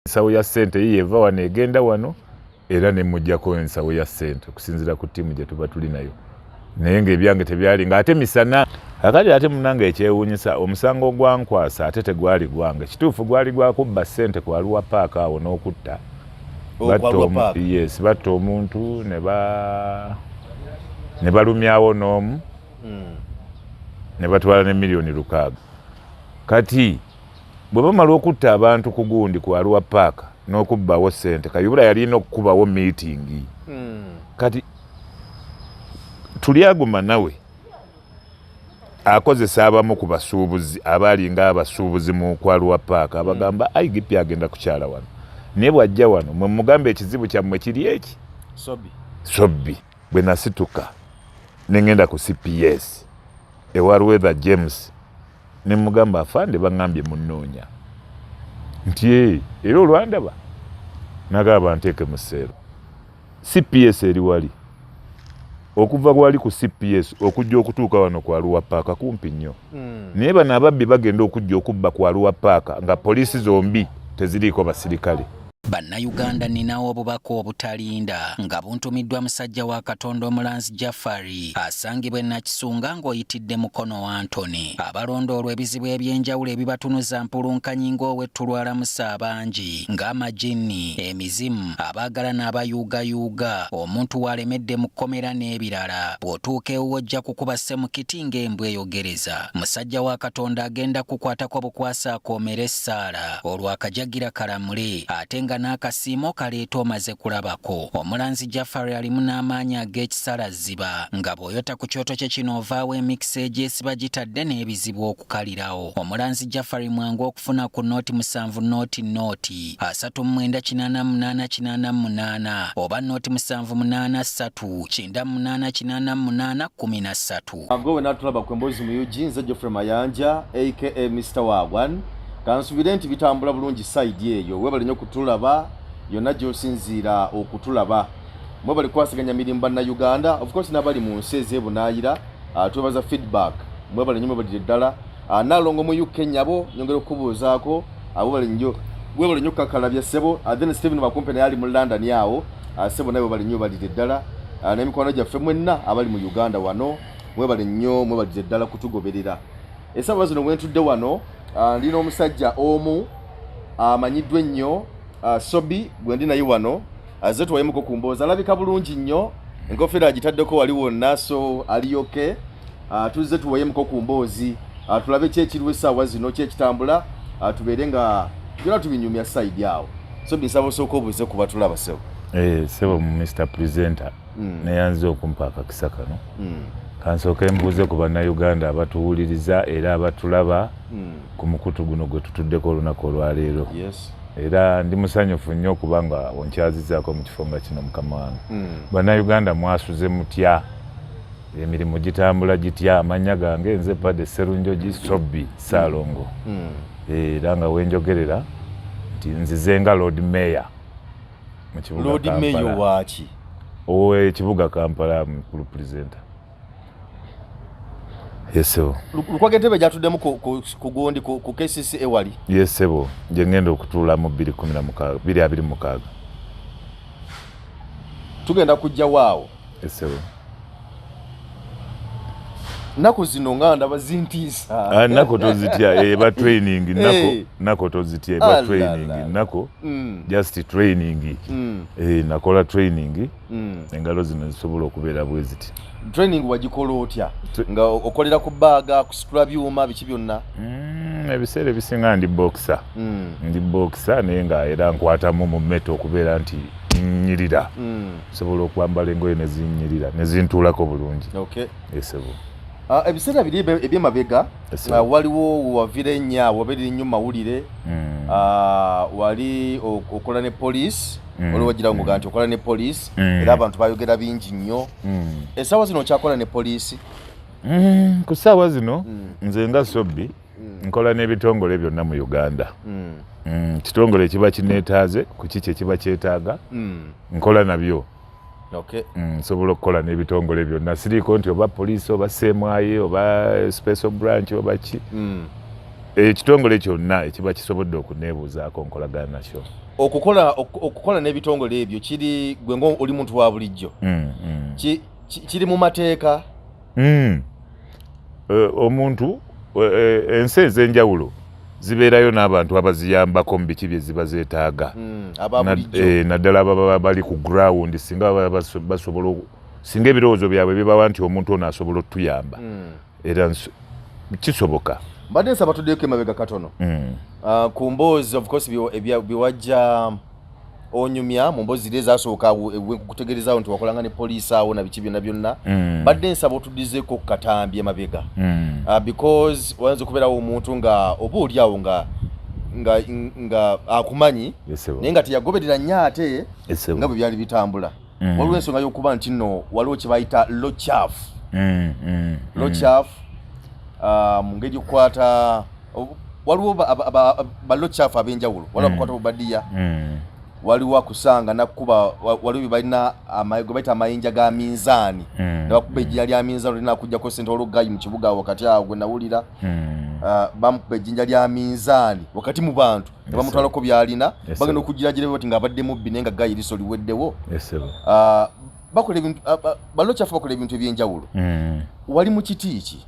ensawo ya ssente yeva wano egenda wano era ne mujjako ensawo ya ssente okusinziira ku ttiimu gye tuba tuli nayo naye ng'ebyange tebyali ng'ate misana akati ate munange ekyewuunyisa omusango ogwankwasa ate tegwali gwange kituufu gwali gwakubba ssente ku Arua Park awo n'okutta batta omuntu ne balumyawo n'omu ne batwala ne miliyoni 600 kati bwe bamala okutta abantu ku gundi ku Arua Park n'okubbawo ssente Kayibula yalina okukubawo miitingi kati tulyaguma nawe akozesa abamu ku basuubuzi abaali ng'abasuubuzi mu Arua Park abagamba IGP agenda kukyala wano naye bw'ajja wano mwe mugamba ekizibu kyammwe kiri eki sobbi bwe nasituka ne ngenda ku CPS ewa Rwetha James ne mugamba afande bangambye munnoonya nti era olwandaba nagamba nteeke mu sseero CPS eri wali okuva kwali ku CPS okujja okutuuka wano ku Arua Park kumpi nnyo naye bano ababbi bagenda okujja okubba ku Arua Park nga poliisi zombi teziriiko basirikale. Bannayuganda ninawo obubaka obutalinda nga buntumiddwa musajja wa Katonda Omulanzi Jafari asangibwa Nakisunga ng'oyitidde mukono wa Antony. Abalondoolwa ebizibu ebyenjawulo ebibatunuza mpulunkanyi ng'ow'ettulwala musa abangi ng'amajinni, emizimu, abaagala n'abayuugayuuga, omuntu walemedde mu kkomera n'ebirala. Bw'otuuka ewuwo ojja kukuba ssemukiti ng'embwa eyogereza. Musajja wa Katonda agenda kukwatako bukwasa akoomera essaala olwo akajagira kalamule ate nga n'akasiimo kaleeta omaze kulabako. Omulanzi Jafari alimu n'amaanyi ag'ekisalaziba nga bw'oyota ku kyoto kye kino ovaawo emikisa egyesiba gitadde n'ebizibu okukalirawo. Omulanzi Jafari mwangu okufuna ku nooti 7 nooti 39888 oba nooti 783988813. Agowe natulaba kwembozi mu Eugene Geoffrey Mayanja aka Mr. Wagwan kansubire nti bitambula bulungi side eyo webali nnyo kutulaba yonna gy'osinziira okutulaba mwe bali kwasaganya mirimu bannayuganda of course n'abali mu nsi ez'ebunaayira twebaza feedback mwe bali nnyo mwe balire ddala nalongo mu UK nyabo nyongera okubuuzaako abo bali nnyo mwe bali nnyo kakalabya ssebo then Stephen Bakumpe naye ali mu London yawo ssebo naye bali nnyo balire ddala n'emikono gyaffe mwenna abali mu Uganda wano mwe bali nnyo mwe balire ddala kutugoberera esaba zino bwe ntudde wano ndina omusajja omu amanyiddwa ennyo Sobi gwe ndi naye wano azze tuwayemuko ku mboozi alabika bulungi nnyo enkofera agitaddeko wali wonna so aliyoke tuzze tuwayemuko ku mboozi tulabe kyekiriwo essaawa zino kyekitambula tubeere nga byonna tubinyumya side awo Sobi nsaba osooka obuuze ku batulaba sebo sebo Mr. Presenter neyanze okumpa akakisa kano kansooke mbuuze ku bannayuganda abatuwuliriza era abatulaba ku mukutu guno gwe tutuddeko olunaku olwaleero era ndi musanyufu nnyo kubanga onkyazizaako mu kifo nga kino mukama wange bannayuganda mwasuze mutya emirimu gitambula gitya amannya gange nze Padde Sserunjogi Sobbi Ssaalongo era nga wenjogerera nti nzize nga Lord Mayor mu kibuga Kampala. Lord Mayor waaki? Ow'ekibuga Kampala mukulu Presenter. Yesebo. Lukwage ntebe gyatuddemu ku gundi ku KCC ewali. Yesebo. Nje ngenda okutuula mu 2026. Tugenda kujja waawo. Yesebo. Nako zino nganda bazintiisa. Nako tozitya ba training nako tozitya ba training nako just training. Nakola training. Engalo zino zisobola okubeera bweziti. Training wagikola otya nga okolera ku baaga kusitula byuma biki byonna ebiseera ebisinga ndi boxer ndi boxer naye nga era nkwatamu mu meto okubeera nti nnyirira sobola okwambala engoye ne zinnyirira ne zintuulako bulungi. Yesebo. Ebiseera biri ebyemabega waliwo wavira ennyo wabeera nnyo mawulire wali okola ne police waliwo wagira ngo nti okola ne police era abantu bayogera bingi nnyo essaawa zino okyakola ne police ku ssaawa zino nze nga Sobbi nkola n'ebitongole byonna mu Uganda kitongole ekiba kineetaaze ku kiki ekiba kyetaaga nkola nabyo nsobola okukola n'ebitongole byonna siriiko nti oba poliisi oba CMI oba special branch oba ki ekitongole kyonna ekiba kisobodde okuneebuuzaako nkolagana nakyo. okukola n'ebitongole ebyo kiri gwe ngo oli muntu wa bulijjo kiri mu mateeka omuntu ensi ez'enjawulo zibeerayo n'abantu abaziyambako mu biki bye ziba zeetaaga naddala baba bali ku ground singa basobola singa ebirowoozo byabwe bibawa nti omuntu ono asobola otuyamba era kisoboka mbadde nsaba tuddeko emabega katono ku mboozi of course biwajja onyumya mu mboozi ziri ezasooka kutegerezaawo nti wakolanga ne poliisi awo na biki byonna byonna badde nsaba otuddizeeko ku katambi emabega because wayinza okubeerawo omuntu nga oba oli awo nga akumanyi naye nga teyagoberera nnyo ate nga bwe byali bitambula waliwo ensonga y'okuba nti nno waliwo kye bayita lochafu mu ngeri okukwata waliwo balochafu ab'enjawulo waliwo abakwata bubadiya waliwo akusanga nakuba waliwo balina gwe bayita amayinja ga minzaani ne bakuba ejjinja lya minzaani olina okujjako ssente olwoggayi mu kibuga awo wakati awo gwe nawulira bamukuba ejjinja lya minzaani wakati mu bantu ne bamutwalako byalina bagenda okugiragirabe bati ng'abadde mubbi naye nga gayi liso liweddewo balochafu bakola ebintu eby'enjawulo wali mu kiti ki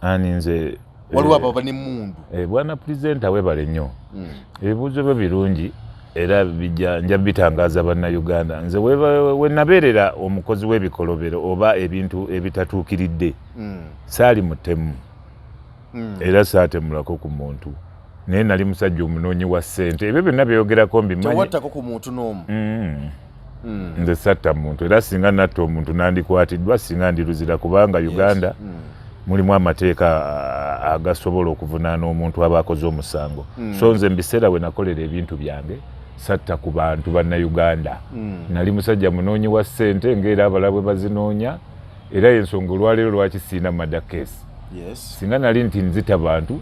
ani nze waliwo abo bane mundu bwana pulezidenti awebale nnyo ebibuuzo byo birungi era nja bitangaaza bannayuganda nze we nabeerera omukozi w'ebikolobero oba ebintu ebitatuukiridde saali mutemu era saatemulako ku muntu naye nali musajja omunoonyi wa ssente ebyo byonna byeyogerako mbimanyi tewattako ku muntu n'omu nze satta muntu era singa natta omuntu nandikwatiddwa singa ndiruzira kubanga Uganda mulimu amateeka agasobola okuvunaana omuntu aba akoze omusango so nze mbiseera we nakolera ebintu byange satta ku bantu bannayuganda nali musajja munoonyi wa ssente ng'era abalala bwe bazinoonya era ensonga olwaleero lwaki siina madakesi singa nali nti nzita bantu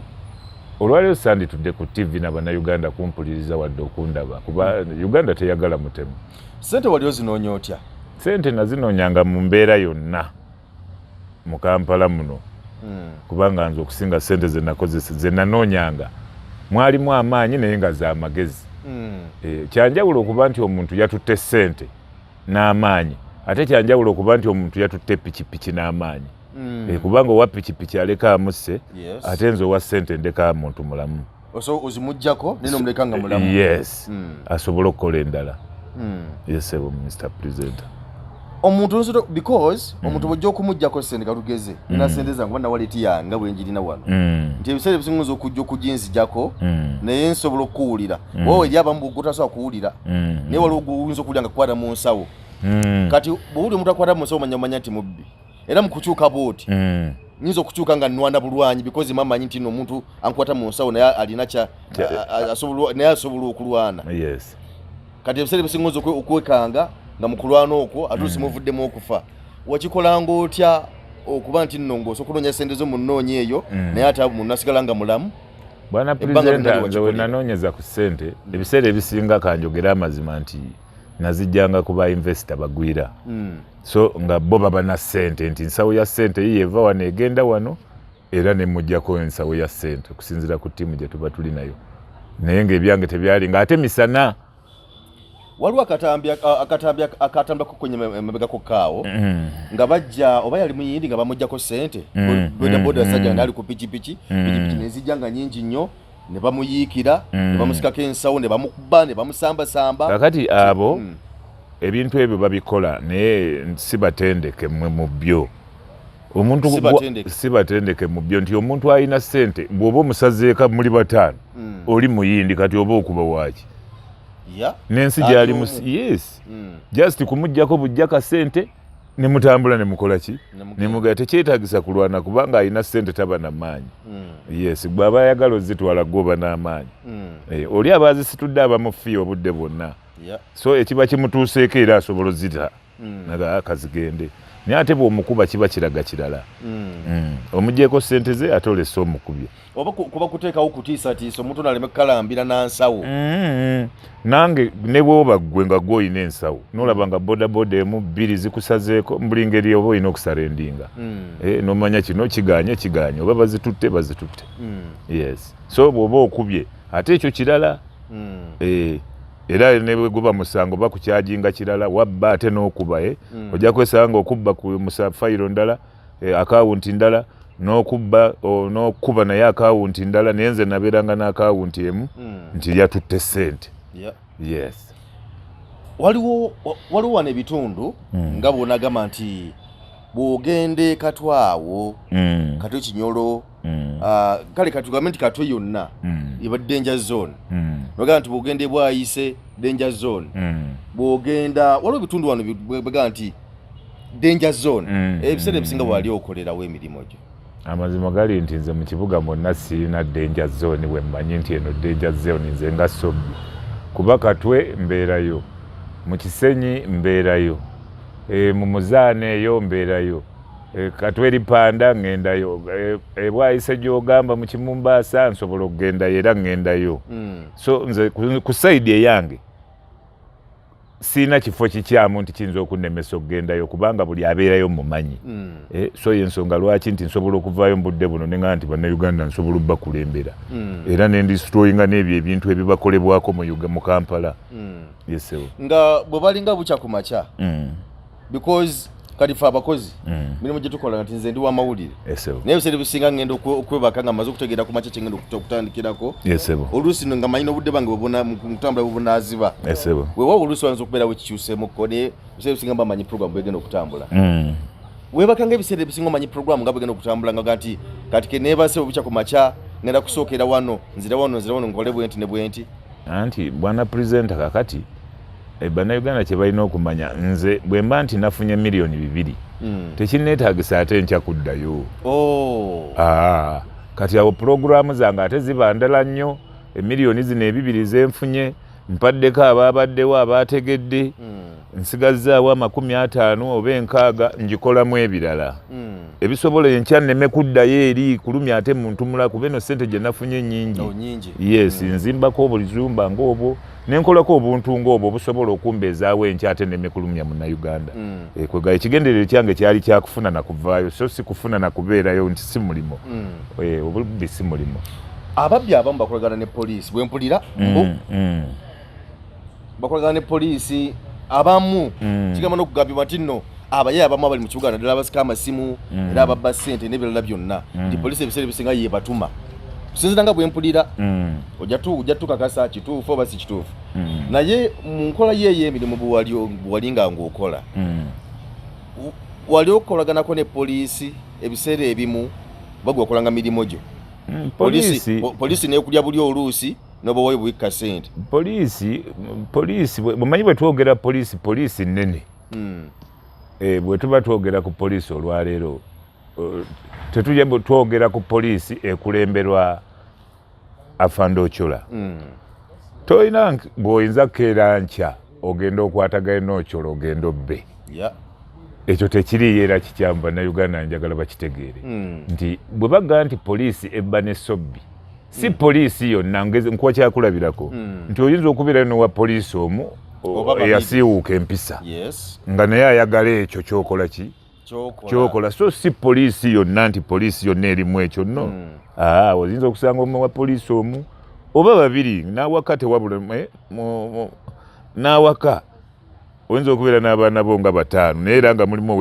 olwaleero sanditudde ku TV n'abannayuganda kumpuliriza wadde okundaba kuba Uganda teyagala mutemu. Ssente wali ozinoonya otya? Ssente nazinoonyanga mu mbeera yonna mu Kampala muno kubanga nze okusinga ssente ze nakozesa ze nanoonyanga mwalimu amaanyi naye nga za magezi kyanjawulo okuba nti omuntu yatutte ssente n'amaanyi ate kyanjawulo okuba nti omuntu yatutte pikipiki n'amaanyi kubanga owa pikipiki aleka amusse ate nze owa ssente ndeka muntu mulamu ozimuggyako nino muleka nga mulamu asobola okukola endala yesebo Mr. President omuntu nsoto because omuntu bojja okumuggyako ssente katugeze nina ssente zange bana waleti yange bwe njirina wano nti ebiseera bisingoza okujja okujinzijjako naye nsobola okuwulira wowe eri abamu bwogotasobola kuwulira naye waliwo guyinza okuwulira nga kukwata mu nsawo kati bwowuli omuntu akwata mu nsawo omanya nti mubbi era mu kukyuka bwoti nyinza okukyuka nga nnwana bulwanyi because mamanyi nti omuntu ankwata mu nsawo naye alina naye asobola okulwana kati ebiseera bisingoza okwekanga nga mukulwana okwo atuusi muvuddemu okufa wakikolanga otya okuba nti nno ng'osobola okunoonya ssente zo mu nnoonyi eyo naye ate munno asigala nga mulamu? Bwana Pulezidenti nze we nanoonyeza ku ssente ebiseera ebisinga kanjogera amazima nti nazijjanga ku ba investor bagwira so nga bo baba na ssente nti nsawo ya ssente yiye eva wano egenda wano era ne mujjako ensawo ya ssente okusinziira ku ttiimu gye tuba tuli nayo naye ng'ebyange tebyali ng'ate misana waliwo akatambako kwenye mabegako kaawo nga bajja oba yali muyindi nga bamuggyako ssente bodaboda sajja nga ali ku pikipiki nezijja nga nyingi nnyo ne bamuyiikira ne bamusikako ensawo ne bamukuba ne bamusambasamba kakati abo ebintu ebyo babikola naye sibatendeke mmwe mu byo omuntu sibatendeke mu byo nti omuntu alina ssente bw'oba omusazeeka muli bataano oli muyindi kati oba okuba waaki n'ensi gyali just kumuggyako bujjaka ssente ne mutambula ne mukola ki ne mugaya tekyetaagisa kulwana kubanga alina ssente taba na maanyi bw'aba ayagala ozitwala goba n'amaanyi oli aba azisitudde abamufiya obudde bwonna so ekiba kimutuuseeko era asobola ozita naga kazigende naye ate bw'omukuba kiba kiraga kirala omuggyeko ssente ze ate olese omukubye oba kuba kuteekawo kutiisatiisa omuntu naleme kukalambira n'ansawo nange ne bwoba ggwe nga gw'olina ensawo n'olaba nga bodaboda emu bbiri zikusazeeko buli ngeri oba olina okusala endinga n'omanya kino kiganye oba bazitutte yes so bw'oba okubye ate ekyo kirala era ne bwe guba musango bakukyajinga kirala wabba ate n'okuba ojja kwesanga okubba ku musafayiro ndala akawunti ndala n'okuba naye akawunti ndala naye nze nabeeranga n'akawunti emu nti yatutte ssente. Yes. Waliwo wano ebitundu nga bw'onagamba nti bw'ogende Katwawo Katwe Kinyolo kale katugambe nti Katwe yonna eba danger zone bagamba nti bw'ogende Bwayise danger zone bw'ogenda waliwo ebitundu wano bagamba nti danger zone ebiseera ebisinga bwali okolerawo emirimu gyo. Amazima gali nti nze mu kibuga mwonna sirina danger zone bwe mmanyi nti eno danger zone nze nga Sobbi kuba Katwe mbeerayo mu Kisenyi mbeerayo mu Muzaane eyo mbeerayo Katwe Lipanda ngendayo Bwayise gy'ogamba mu Kimumbaasa nsobola okugenda era ngendayo. So nze ku side eyange sina kifo kikyamu nti kiyinza okunnemesa okugendayo kubanga buli abeerayo mumanyi. So yensonga lwaki nti nsobola okuvaayo mu budde buno neŋŋamba nti bannayuganda nsobola obbakulembera era ne ndisitoyinga n'ebyo ebintu ebibakolebwako mu Kampala. Yesewo nga bwe balinga bukya ku makya because kati fe abakozi mirimu gye tukola nti nze ndi wa mawulire naye ebiseera ebisinga ngenda okwebaka nga maze okutegeera ku makya kyengenda okutandikirako oluusi nga manyi n'obudde bange mutambula bwebunaaziba weewa oluusi wanza okubeerawo kikyuseemuko naye ebiseera ebisinga mba manyi programu bwegenda okutambula weebakanga ebiseera ebisinga omanyi programu nga bwegenda okutambula nga nti kati ke neebase bwebukya ku makya ngenda kusookera wano nzira wano nkole bwenti ne bwenti anti bwana purezidenta kakati bannayuganda kye balina okumanya nze bwe mba nti nafunye miliyoni 2 tekinneetaagisa ate nkya kuddayo. Kati awo puroguramu zange ate ziba ndala nnyo emiliyoni zino 2 zenfunye mpaddeko abaabaddewo abaategedde nsigazaawo 50 oba 60 ngikolamu ebirala ebisobola enkya nneme kuddayo eri kulumya ate muntu mula kuba eno ssente gye nafunye nnyingi. Yes, nzimbako obulizumba ng'obwo nenkolako obuntu ng'obwo obusobola okumbeezaawo enkya ate nneme kulumya munnayuganda. Kwega ekigenderero kyange kyali kyakufuna na kuvaayo so si kufuna na kubeerayo nti si mulimo obubbi si mulimo. Ababbi abamu bakolagana ne poliisi bwe mpulira bakolagana ne poliisi abamu kigamba n'okugambibwa nti nno abaye abamu abali mu kibuga naddala abasika amasimu era ababba ssente n'ebirala byonna nti poliisi ebiseera ebisinga ye batuma kusinzira nga bwe mpulira ojja tukakasa kituufu oba si kituufu naye mu nkola ye ey'emirimu bwewali nga ng'okola wali okolaganako ne poliisi ebiseera ebimu bagwe okolanga mirimu gyo poliisi neekulya buli oluusi noba wayo buwika ssente. Poliisi bwemanyi bwe twogera poliisi nnene bwe tuba twogera ku poliisi olwaleero tetujja bwe twogera ku poliisi ekulemberwa Afande Ochola. Toyina bw'oyinza kukeera nkya ogenda okwatagana n'Ochola ogenda obbe. Ekyo tekiriyo era kikyamu bannayuganda njagala bakitegeere nti bwe bagamba nti poliisi ebba ne Sobbi si poliisi yonna nkuba kyakulabirako nti oyinza okubeera n'owa poliisi omu eyasiiwuuka empisa nga naye ayagala ekyo kyokola ki kyokola so si poliisi yonna nti poliisi yonna erimu ekyo nno. Oyinza okusanga omu wa poliisi omu oba 2 n'awaka tewabula n'awaka oyinza okubeera n'abaana bo nga 5 naye era nga mulimu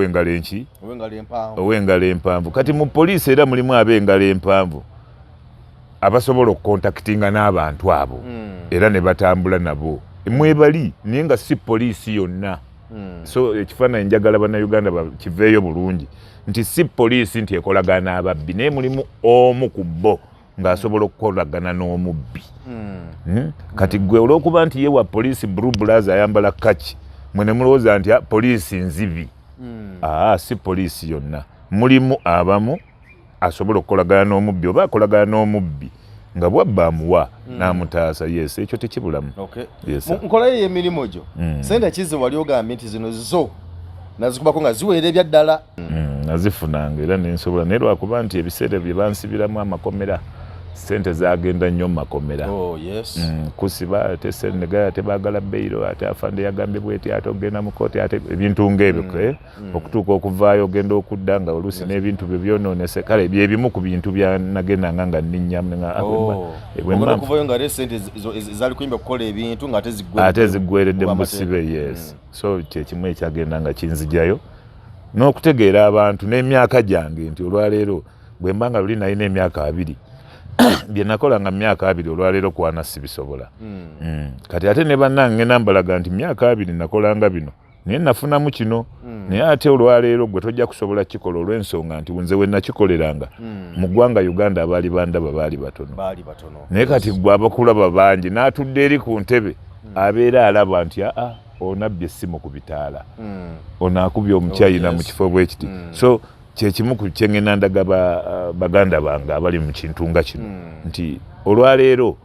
ow'engalo empanvu. Kati mu poliisi era mulimu ab'engalo empanvu abasobola okukontakitinga n'abantu abo era ne batambula nabo mwebali naye nga si poliisi yonna. So ekifaananyi njagala bannayuganda kiveeyo bulungi nti si poliisi nti ekolagana n'ababbi naye mulimu omu ku bo ng'asobola okukolagana n'omubbi. Kati gwe olw'okuba nti ye wa poliisi blue blazer ayambala kaki mwe ne mulowooza nti poliisi nzibi. Si poliisi yonna mulimu abamu asobola okukolagana n'omubbi oba akolagana n'omubbi nga bwabba amuwa n'amutaasa. Ekyo tekibulamu. Nkola ye emirimu gyo sente kize wali ogambye nti zino zo nazikubako nga ziweera ebya ddala. Nazifunanga era nensobola naye lwakuba nti ebiseera bye bansibiramu amakomera sente zagenda nnyo makomera. Kusiba ate Senegal ate bagala beyiro ate afande yagambye bweti ate ogenda mu kooti ate ebintu ng'ebyo okutuuka okuvaayo ogenda okudda nga oluusi n'ebintu bye byonoonese kale bye bimu ku bintu byanagendanga nga nninnyamu okuvayo nga ate sente zaali kuyimba okukola ebintu nga ate ziggweredde mu busibe. So kyekimu ekyagenda nga kinzijayo n'okutegeera abantu n'emyaka gyange nti olwaleero bwe mba nga luli naye n'emyaka 2 bye nakola nga myaka 2 olwaleero kwana sibisobola. Kati ate ne bannange nambalaga nti myaka 2 nakolanga bino naye nafunamu kino naye ate olwaleero gwe tojja kusobola kikola olw'ensonga nti nze we nakikoleranga mu ggwanga Uganda abaali bandaba baali batono naye kati gwe abakulaba bangi n'atudde eri ku ntebe abeera alaba nti onabbye essimu ku bitaala ono akubye omukyayina mu kifo bwe kiti. So kyekimu ku kyengenda ndaga baganda bange abali mu kintu nga kino nti olwaleero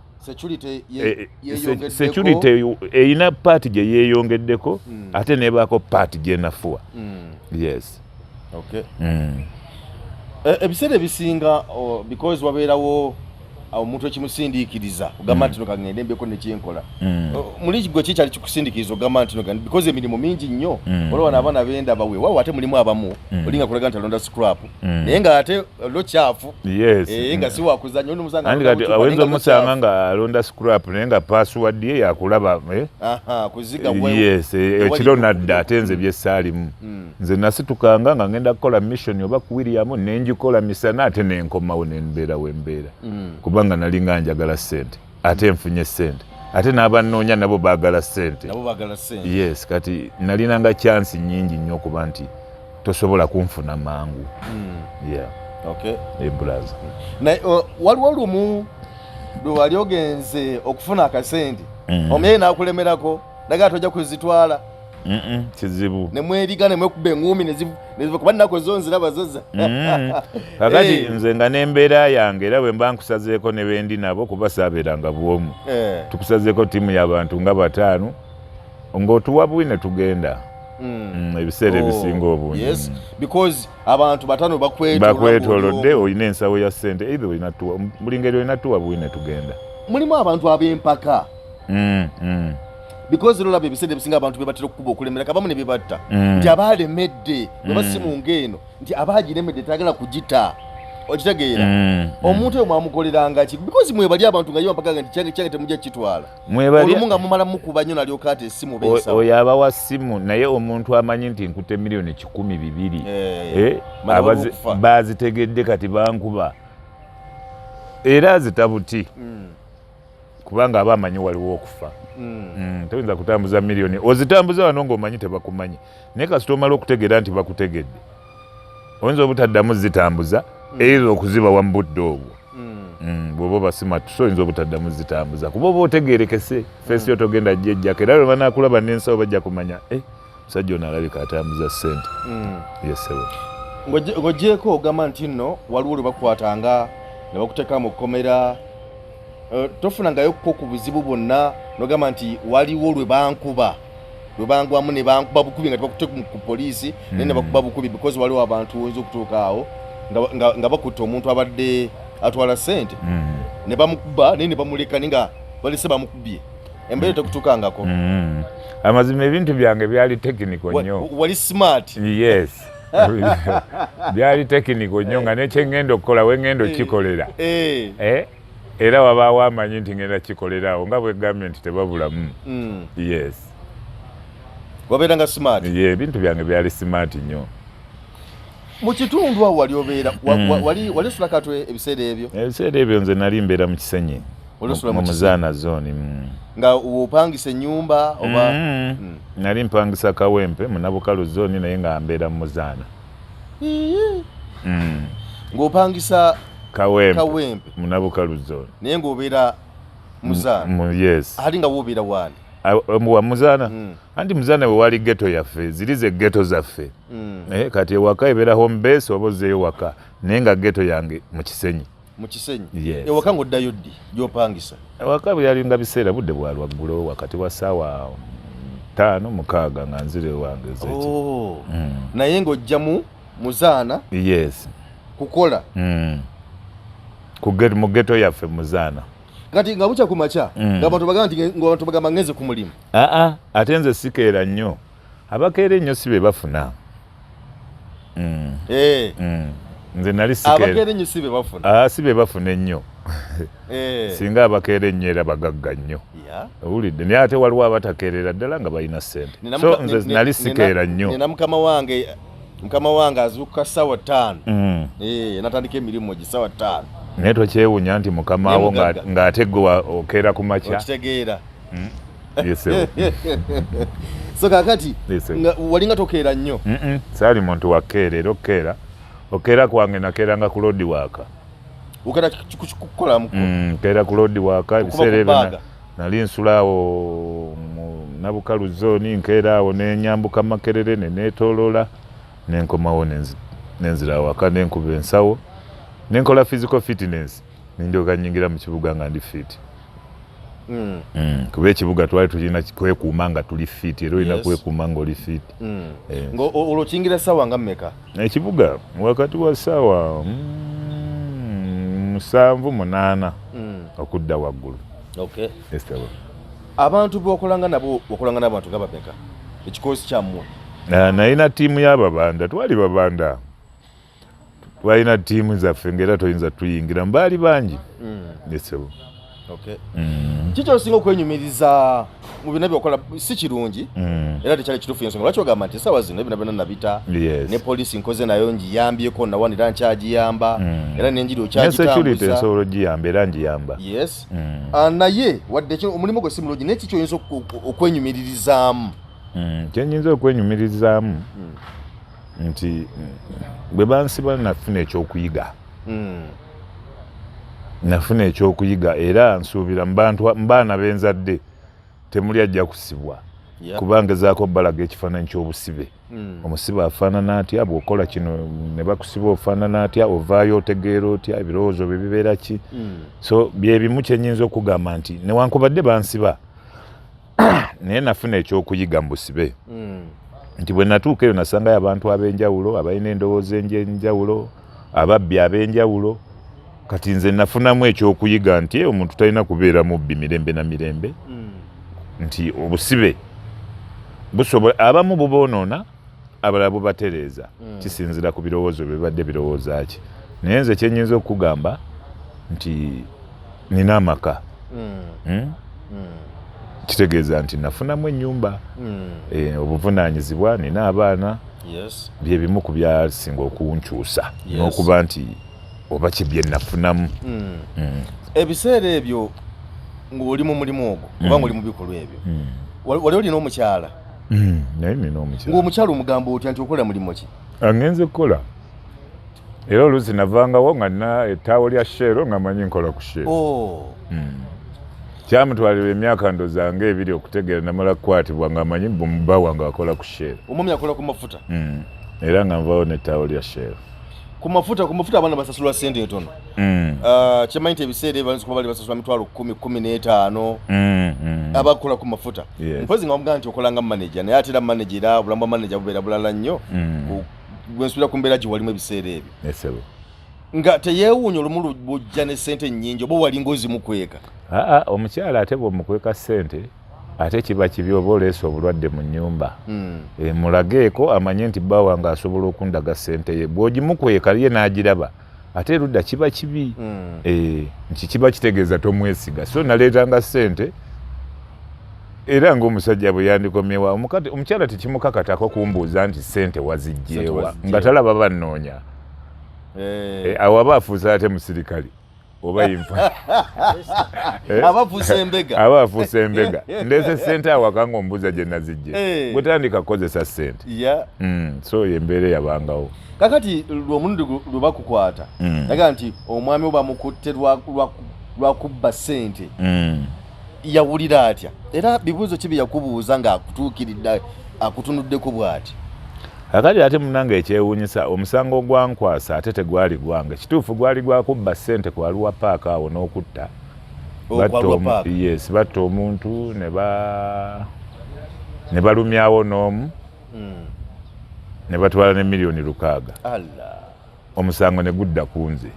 security eyina paati gye yeeyongeddeko ate nebaako paati gyenafuwa. Ebiseera ebisinga because wabeerawo omuntu ekimusindiikiriza ogamba nti nokagende mbyeko nekyenkola muli gwe kikyali kikusindiikiriza ogamba nti nokagende because emirimu mingi nnyo olwo n'abaana benda bawe wawo ate mulimu abamu olinga kulaga nti alonda scrap naye nga ate lo kyafu nga si wakuzanya oli musanga andi kati awenza omusanga nga alonda scrap naye nga password ye yakulaba kuziga ekiro nadda ate nze byessaalimu nze nasitukanga nga ngenda kukola mission oba ku William nenjikola misana ate nenkomawo nembeera wembeera kubanga nalinga njagala sente ate nfunye sente ate n'abannoonya nabo baagala sente. Kati nalinanga chance nyingi nnyo okuba nti tosobola kunfuna mangu. Waliwo lumu lwe wali ogenze okufuna akasente omuyayi n'akulemerako naga tojja kuzitwala kizibu nemweriga nemwekuba eŋŋumi neziva kuba nnako zo nziraba zoza kakati nze nga n'embeera yange era bwe mba nkusazeeko ne bendi nabo kuba saabeeranga bwomu tukusazeeko ttiimu y'abantu nga 5 ng'otuwa bwine tugenda ebiseera ebisinga obungi because abantu 5 bakwetoolodde olina ensawo ya ssente either olinatuwa buli ngeri olinatuwa bwine tugenda. Mulimu abantu ab'empaka because lolaba ebiseera ebisinga abantu bebatera okukuba okulemera kabamu ne bebatta nti abaalemedde bwe basimu ng'eno nti abaagiremedde tagala kugita okitegeera omuntu oyo mwamukoleranga ki because mwebali abantu nga yompakaga nti kyange temujja kitwala olumu nga mumala mukuba nnyo nalyoka ate essimu beesa oyo abawa ssimu naye omuntu amanyi nti nkute miliyoni 1,200 bazitegedde kati bankuba era zitabuti kubanga aba amanyi waliwo okufa. Toyinza kutambuza miliyoni ozitambuza wano ng'omanyi tebakumanyi naye kasita omala okutegeera nti bakutegedde oyinza obutaddamu zitambuza era okuzibawa mu budde obwo bw'oba basimatu so oyinza obutaddamu zitambuza kuba oba otegeerekese feesi yo togenda jjejjako era lwe banaakulaba n'ensawo bajja kumanya musajja ono alabika atambuza ssente. Ng'oggyeko ogamba nti nno waliwo lwe bakwatanga ne bakuteeka mu kkomera tofunangayo ko ku buzibu bwonna nogamba nti waliwo lwe bangwamu ne bankuba bukubi nga tebakute ku poliisi naye ne bakuba bukubi because waliwo abantu oyinza okutuuka awo nga bakutta omuntu abadde atwala ssente ne bamukuba naye ne bamuleka naye nga balese bamukubye embeera tekutuukangako. Amazima ebintu byange byali tekiniko nnyo. Wali smart. Byali tekiniko nnyo nga nekyengenda okukola wengenda okikolera era wabaawo amanyi nti ngenda kikolerawo nga bwe gavumenti tebabulamu. Wabeeranga smart. Ebintu byange byali smart nnyo. Mu kitundu awo wali obeera wali osula katwe ebiseera ebyo? Ebiseera ebyo nze nali mbeera mu Kisenyi mu Muzaana zone. Nga opangisa ennyumba oba? Nali mpangisa Kawempe mu Nabukalu zone naye nga mbeera mu Muzaana. Ng'opangisa Kawempe mu Nabukalu zone naye ng'obeera Muzaana? Ate nga woobeera wani? Wa Muzaana anti Muzaana bwe wali ghetto yaffe ziri ze ghetto zaffe kati ewaka ebeera home base oba ozzeeyo waka naye nga ghetto yange mu Kisenyi. Mu Kisenyi? Ewaka ng'oddayo ddi gy'opangisa? Ewaka bwe yalinga biseera budde bwa lwaggulo wakati wa ssaawa 5-6 nga nzire wange zeki. Naye ng'ojja mu Muzaana kukola? mu ghetto yaffe muzaana kati nga bucha kumacha nga bantu bagamba nti abantu bagamba ngeze ku mulimu ate nze sikeera nnyo abakeera ennyo si be bafuna nze nali abakeera ennyo si be bafuna si be bafuna ennyo singa abakeera ennyo era bagagga nnyo owulidde naye ate waliwo abatakeerera ddala nga balina ssente so nze nali sikeera nnyo nina mukama wange azuukuka 5:00 natandika emirimu gi 5:00 naye tokyewuunya nti mukama wo ng'ate gwe okeera ku makya okitegeera so kakati walinga tokeera nnyo saali muntu wakeera era okeera kwange nakeeranga ku load waaka ukera kukolamu keera ku load waaka ebiseera ebyo nali nsulaawo nabukalu zooni nkeera awo nenyambuka Makerere neneetooloola nenkomawo nenzira waka nenkuba ensawo nenkola physical fitness nindyoka nyingira mu kibuga nga ndi fit kuba ekibuga twali tulina kwekuuma nga tuli fit era olina kwekuuma nga oli fit olwokingira ssaawa nga mmeka ekibuga wakati wa ssaawa 7-8 okudda waggulu abantu bokolanga nabo abantu nga bameka ekikozi kyammwe nalina ttiimu y'ababanda twali babanda twalina ttiimu zaffe ngera toyinza tuyingira mbaali bangi nesebo kiki osinga okwenyumiriza mu bina byokola si kirungi era tekyali kituufu yensonga lwaki ogamba nti essaawa zino ebina byonna nabita ne poliisi nkoze nayo ngiyambyeko nawanira nkyagiyamba era nenjiri okyagitambuza nsobola ogiyamba era ngiyamba naye wadde omulimu gwe si mulungi naye kiki oyinza okwenyumirizaamu kyenyinza okwenyumirizaamu nti bwe bansiba nafuna ekyokuyiga era nsuubira mbaana benzadde temuli ajja kusibwa kubanga ezaako balaga ekifaananyi ky'obusibe omusibe afaanana atya bw'okola kino ne bakusiba ofaanana atya ovaayo otegeera otya ebirowoozo bye bibeera ki so byebimu kyenyinza okugamba nti newankubadde bansiba naye nafuna ekyokuyiga mu busibe nti bwe natuuka eyo nasangayo abantu ab'enjawulo abalina endowooza enjawulo ababbi ab'enjawulo kati nze nafunamu ekyokuyiga nti omuntu talina kubeera mubbi mirembe na mirembe nti obusibe busobola abamu buboonoona abalala bubatereeza kisinzira ku birowoozo bye bibadde birowooza ki naye nze kyenyinza okugamba nti nina amaka kitegeeza nti nafunamu ennyumba obuvunaanyizibwa nina abaana bye bimu ku byasinga okunkyusa n'okuba nti oba kibye nafunamu ebiseera ebyo ng'oli mu mulimu ogwo oba ng'oli mu bikolwa ebyo wali olina omukyala naye nina omukyala ng'omukyala omugamba otya nti okola mulimu ki angenze kukola era oluusi navangawo nga nina ettaawo lya sheero nga manyi nkola ku sheero kyamutwalira emyaka ndozanga ebiri okutegeera namala kukwatibwa nga manyi bumuba wange akola ku sheero omwami akola ku mafuta era nga nvawo n'ettaawo lya sheero ku mafuta abaana basasulwa ssente ntono kyemanyi nti ebiseera ebyo kuba bali basasula mitwalo 10-15 abakola ku mafuta mpozi nga wamugamba nti okolanga manager naye ate era manager era obulamu bwa manager bubeera bulala nnyo bwensubira ku mbeera gye walimu ebiseera ebyo nga teyeewuunya olumu bujja ne ssente nnyingi oba walinga ozimukweka omukyala ate bw'omukweka ssente ate kiba kibi oba oleese obulwadde mu nnyumba mulageeko amanye nti bba wange asobola okundaga ssente ye bw'ogimukweka ye n'agiraba ate erudda kiba kibi nti kiba kitegeeza tomwesiga so naleetanga ssente era ng'omusajja bwe yandikomyewa omukyala tekimukakatako kumbuuza nti ssente wazijjeewa nga talaba bannoonya awo aba afuusa ate musirikale oba yinfa aba afuusa embega ndeese ssente awaka ng'ombuuza gye nazijje bwetandika kukozesa ssente so yembeera yabangawo kakati lwomulundi lwe bakukwata yaga nti omwami oba mukutte lwakubba ssente yawulira atya era bibuuzo ki bye yakubuuza ng'akutuukiridde akutunuddeko bw'ati akati ate munange ekyewuunyisa omusango ogwankwasa ate tegwali gwange kituufu gwali gwakubba ssente ku Waluwa paaka awo n'okutta batta omuntu ne balumyawo n'omu ne batwala ne miliyoni 600 omusango ne gudda ku nze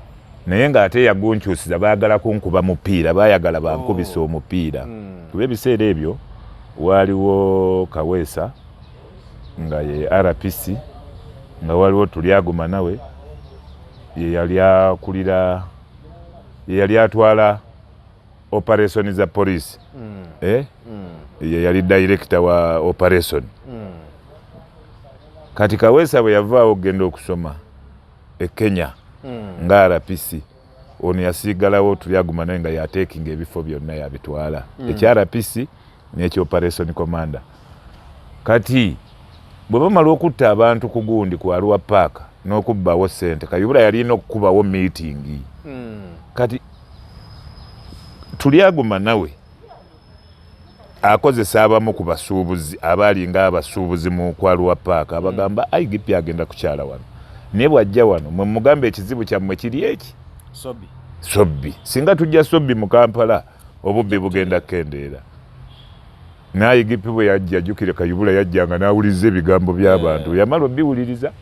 naye ng'ate yagunkyusiza baagala kunkuba mupiira baayagala bankubisa omupiira kuba ebiseera ebyo waaliwo Kaweesa nga ye RPC nga waliwo Tulyaguma nawe ye yali atwala operation za police ye yali director wa operation kati Kaweesa bwe yavaawo okugenda okusoma Kenya nga RPC ono yasigalawo Tulyaguma naye nga yateekinga ebifo byonna yabitwala ekya RPC n'ekya operation commander. Kati bwe bamala okutta abantu ku gundi ku Arua Park n'okubbawo ssente Kayibula yalina okukubawo meeting kati Tulyaguma nawe akozesa abamu ku basuubuzi abaali nga abasuubuzi mu Arua Park abagamba IGP agenda kukyala wano naye bw'ajja wano mwe mugamba ekizibu kyammwe kiri eki Sobbi singa tujja Sobbi mu Kampala obubbi bugenda kukendeera naye IGP bwe yajja jjukire Kayibula yajjanga n'awuliriza ebigambo by'abantu yamala obbiwuliriza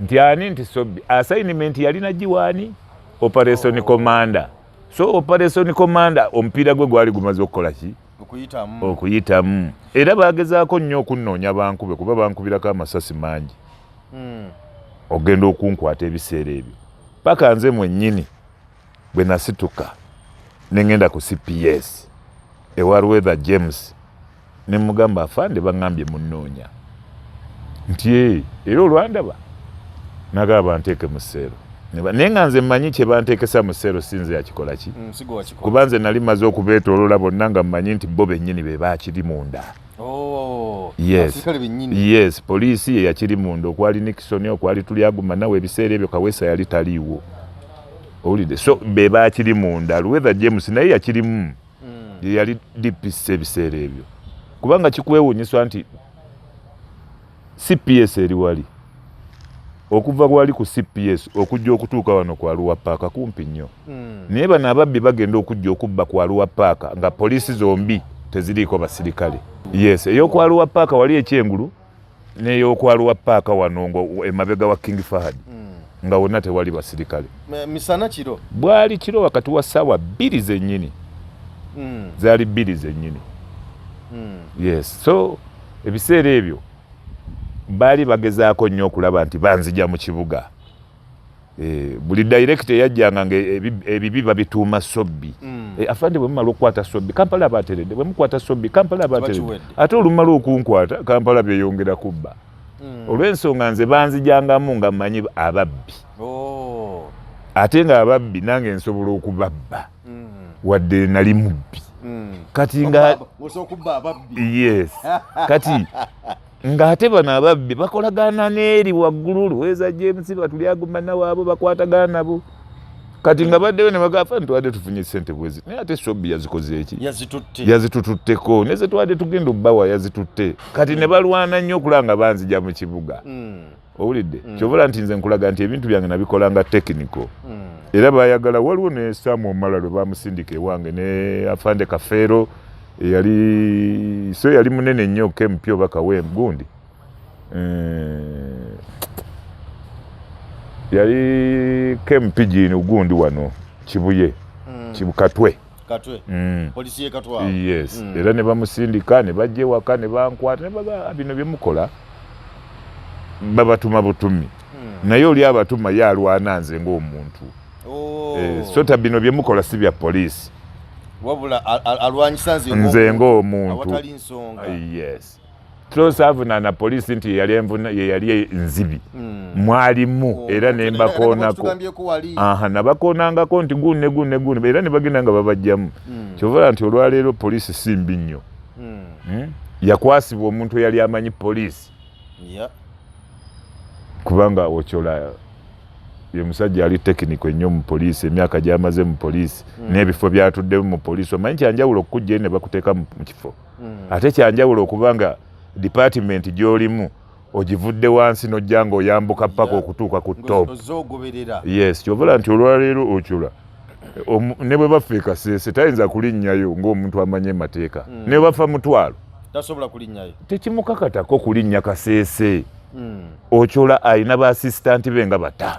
nti ani nti Sobbi assignment yalina giwaani operation commander so operation commander omupiira gwe gwali gumaze okukola ki okuyitamu era baagezaako nnyo okunnoonya bankube kuba bankubirako amasasi mangi ogenda okunkwata ebiseera ebyo paka nze mwennyini bwe nasituka ne ngenda ku CPS ewa Weather James ne mugamba afande bangambye munnoonya nti era olwandaba nagaba nteeke mu ssero naye nga nze mmanyi kye banteekesa mu ssero sinze yakikola ki kuba nze nali maze okubeetooloola bonna nga mmanyi nti bo bennyini be baakiri munda yes poliisi ye yakiri munda okwali Nixon okwali Tulyaguma nawe ebiseera ebyo Kaweesa yali taliiwo owulidde so be baakiri munda Weather James naye yakirimu ye yali DPC ebiseera ebyo kubanga kikwewuunyiswa nti CPS eri wali okuva wali ku CPS okujja okutuuka wano ku Arua Park kumpi nnyo naye bano ababbi bagenda okujja okubba ku Arua Park nga poliisi zombi teziriiko basirikale yes ey'oku Arua Park wali ekyengulu n'ey'oku Arua Park wano ngo emabega wa King Fahad nga wonna tewali basirikale misana kiro bwali kiro wakati wa ssaawa 2 zennyini zaali 2 zennyini yes so ebiseera ebyo baali bagezaako nnyo okulaba nti banzija mu kibuga buli director yajjanga nga ebibi babituuma Sobbi afande bwe mumala okukwata Sobbi Kampala abateredde bwe mukwata Sobbi Kampala abateredde ate olumala okunkwata Kampala byeyongera kubba olw'ensonga nze banzijangamu nga mmanyi ababbi ate nga ababbi nange nsobola okubabba wadde nali mubbi kati nga yes kati ng'ate bano ababbi bakolagana n'eri waggulu Luweeza James Tulyaguma nawaabo bakwatagana nabo kati nga baddeyo ne bagamba ntwadde tufunye ssente bwezi naye ate Sobbi yazikoze eki yazitututteko ne ze twadde tugenda obbawa yazitutte kati ne balwana nnyo okulanga banzija mu kibuga owulidde kyobola nti nze nkulaga nti ebintu byange nabikolanga technical era baayagala waliwo ne Samu Omala lwe bamusindika ewange ne afande Kafeero yali munene nnyo kempyo bakawe gundi yali kempijini ugundi wano Kibuye Kibukatwe polisi ekatwa yes era ne bamusindika ne bajje waka ne bankwata ne baga bino byemukola babatuma butumi naye oli abatuma yalwana nze ng'omuntu sota bino byemukola si bya polisi wabula alwanyisa nze ng'omuntu awatali nsonga yes Trosavuna na polisi nti yali nzibi mwalimu era ne mbakoonako nabakoonangako nti gunne era ne bagenda nga babajjamu kyovala nti olwaleero polisi simbi nnyo yakwasibwa omuntu eyali amanyi polisi kubanga Ochola ye musajja ali tekiniko ennyo mu polisi emyaka gy'amaze mu polisi n'ebifo byatuddemu mu polisi omanyi kyanjawulo okujja ne bakuteeka mu kifo ate kyanjawulo okubanga department gy'olimu ogivudde wansi n'ojja ng'oyambuka paka okutuuka ku top yes kyobola nti olwaleero Ochola ne bwe bafa Kasese tayinza kulinnyayo ng'omuntu amanye emateeka ne bwe bafa Mutwalo tasobola kulinnyayo tekimukakatako kulinnya Kasese Ochola alina ba assistant be nga 5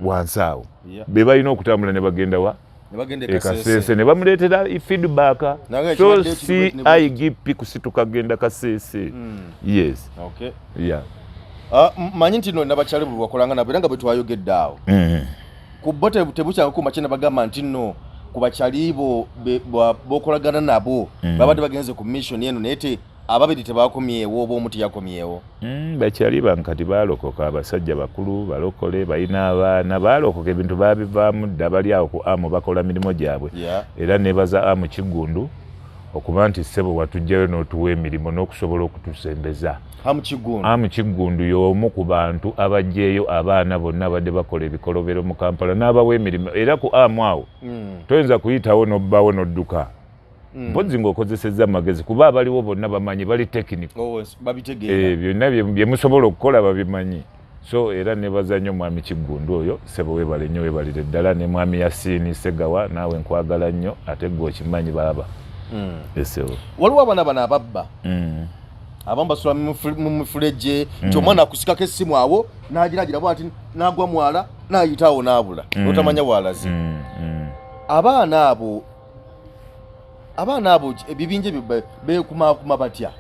wansi awo be balina okutambula ne bagenda wa Kasese ne bamuleetera feedback so si IGP kusituka genda Kasese yes manyi nti no nabakyali bwe bakolanga nabo era nga bwe twayogedde awo ku bote tebukyanga ku makina bagamba nti no ku bakyali bo bokolagana nabo babadde bagenze ku mission eno naye ababiri tebakomyewo oba omuti yakomyewo bakyali bankati baalokoka abasajja bakulu balokole balina abaana baalokoka ebintu babivaamu dda bali awo ku amu bakola mirimu gyabwe era nebaza amu Kigundu okuba nti ssebo watujjayo n'otuwa emirimu n'okusobola okutusembeza amu Kigundu y'omu ku bantu abajjeeyo abaana bonna badde bakola ebikolobero mu Kampala n'abawa emirimu era ku amu awo toyinza kuyitawo n'obbawo n'odduka mpozi ng'okozesezza amagezi kuba abaliwo bonna bamanyi bali technical byonna bye musobola okukola babimanyi so era nebaza nnyo mwami Kigundu oyo ssebo webale nnyo webalire ddala ne mwami Yasiini Segawa naawe nkwagala nnyo ate gwe okimanyi baaba esebo waliwo abaana ababba abamu basula mu mifulejje nti omwana akusikako essimu awo n'agiragira bwati n'agwa mwala n'ayitawo n'abula otamanya bwalazi abaana abo ebibinja beekumaakuma batya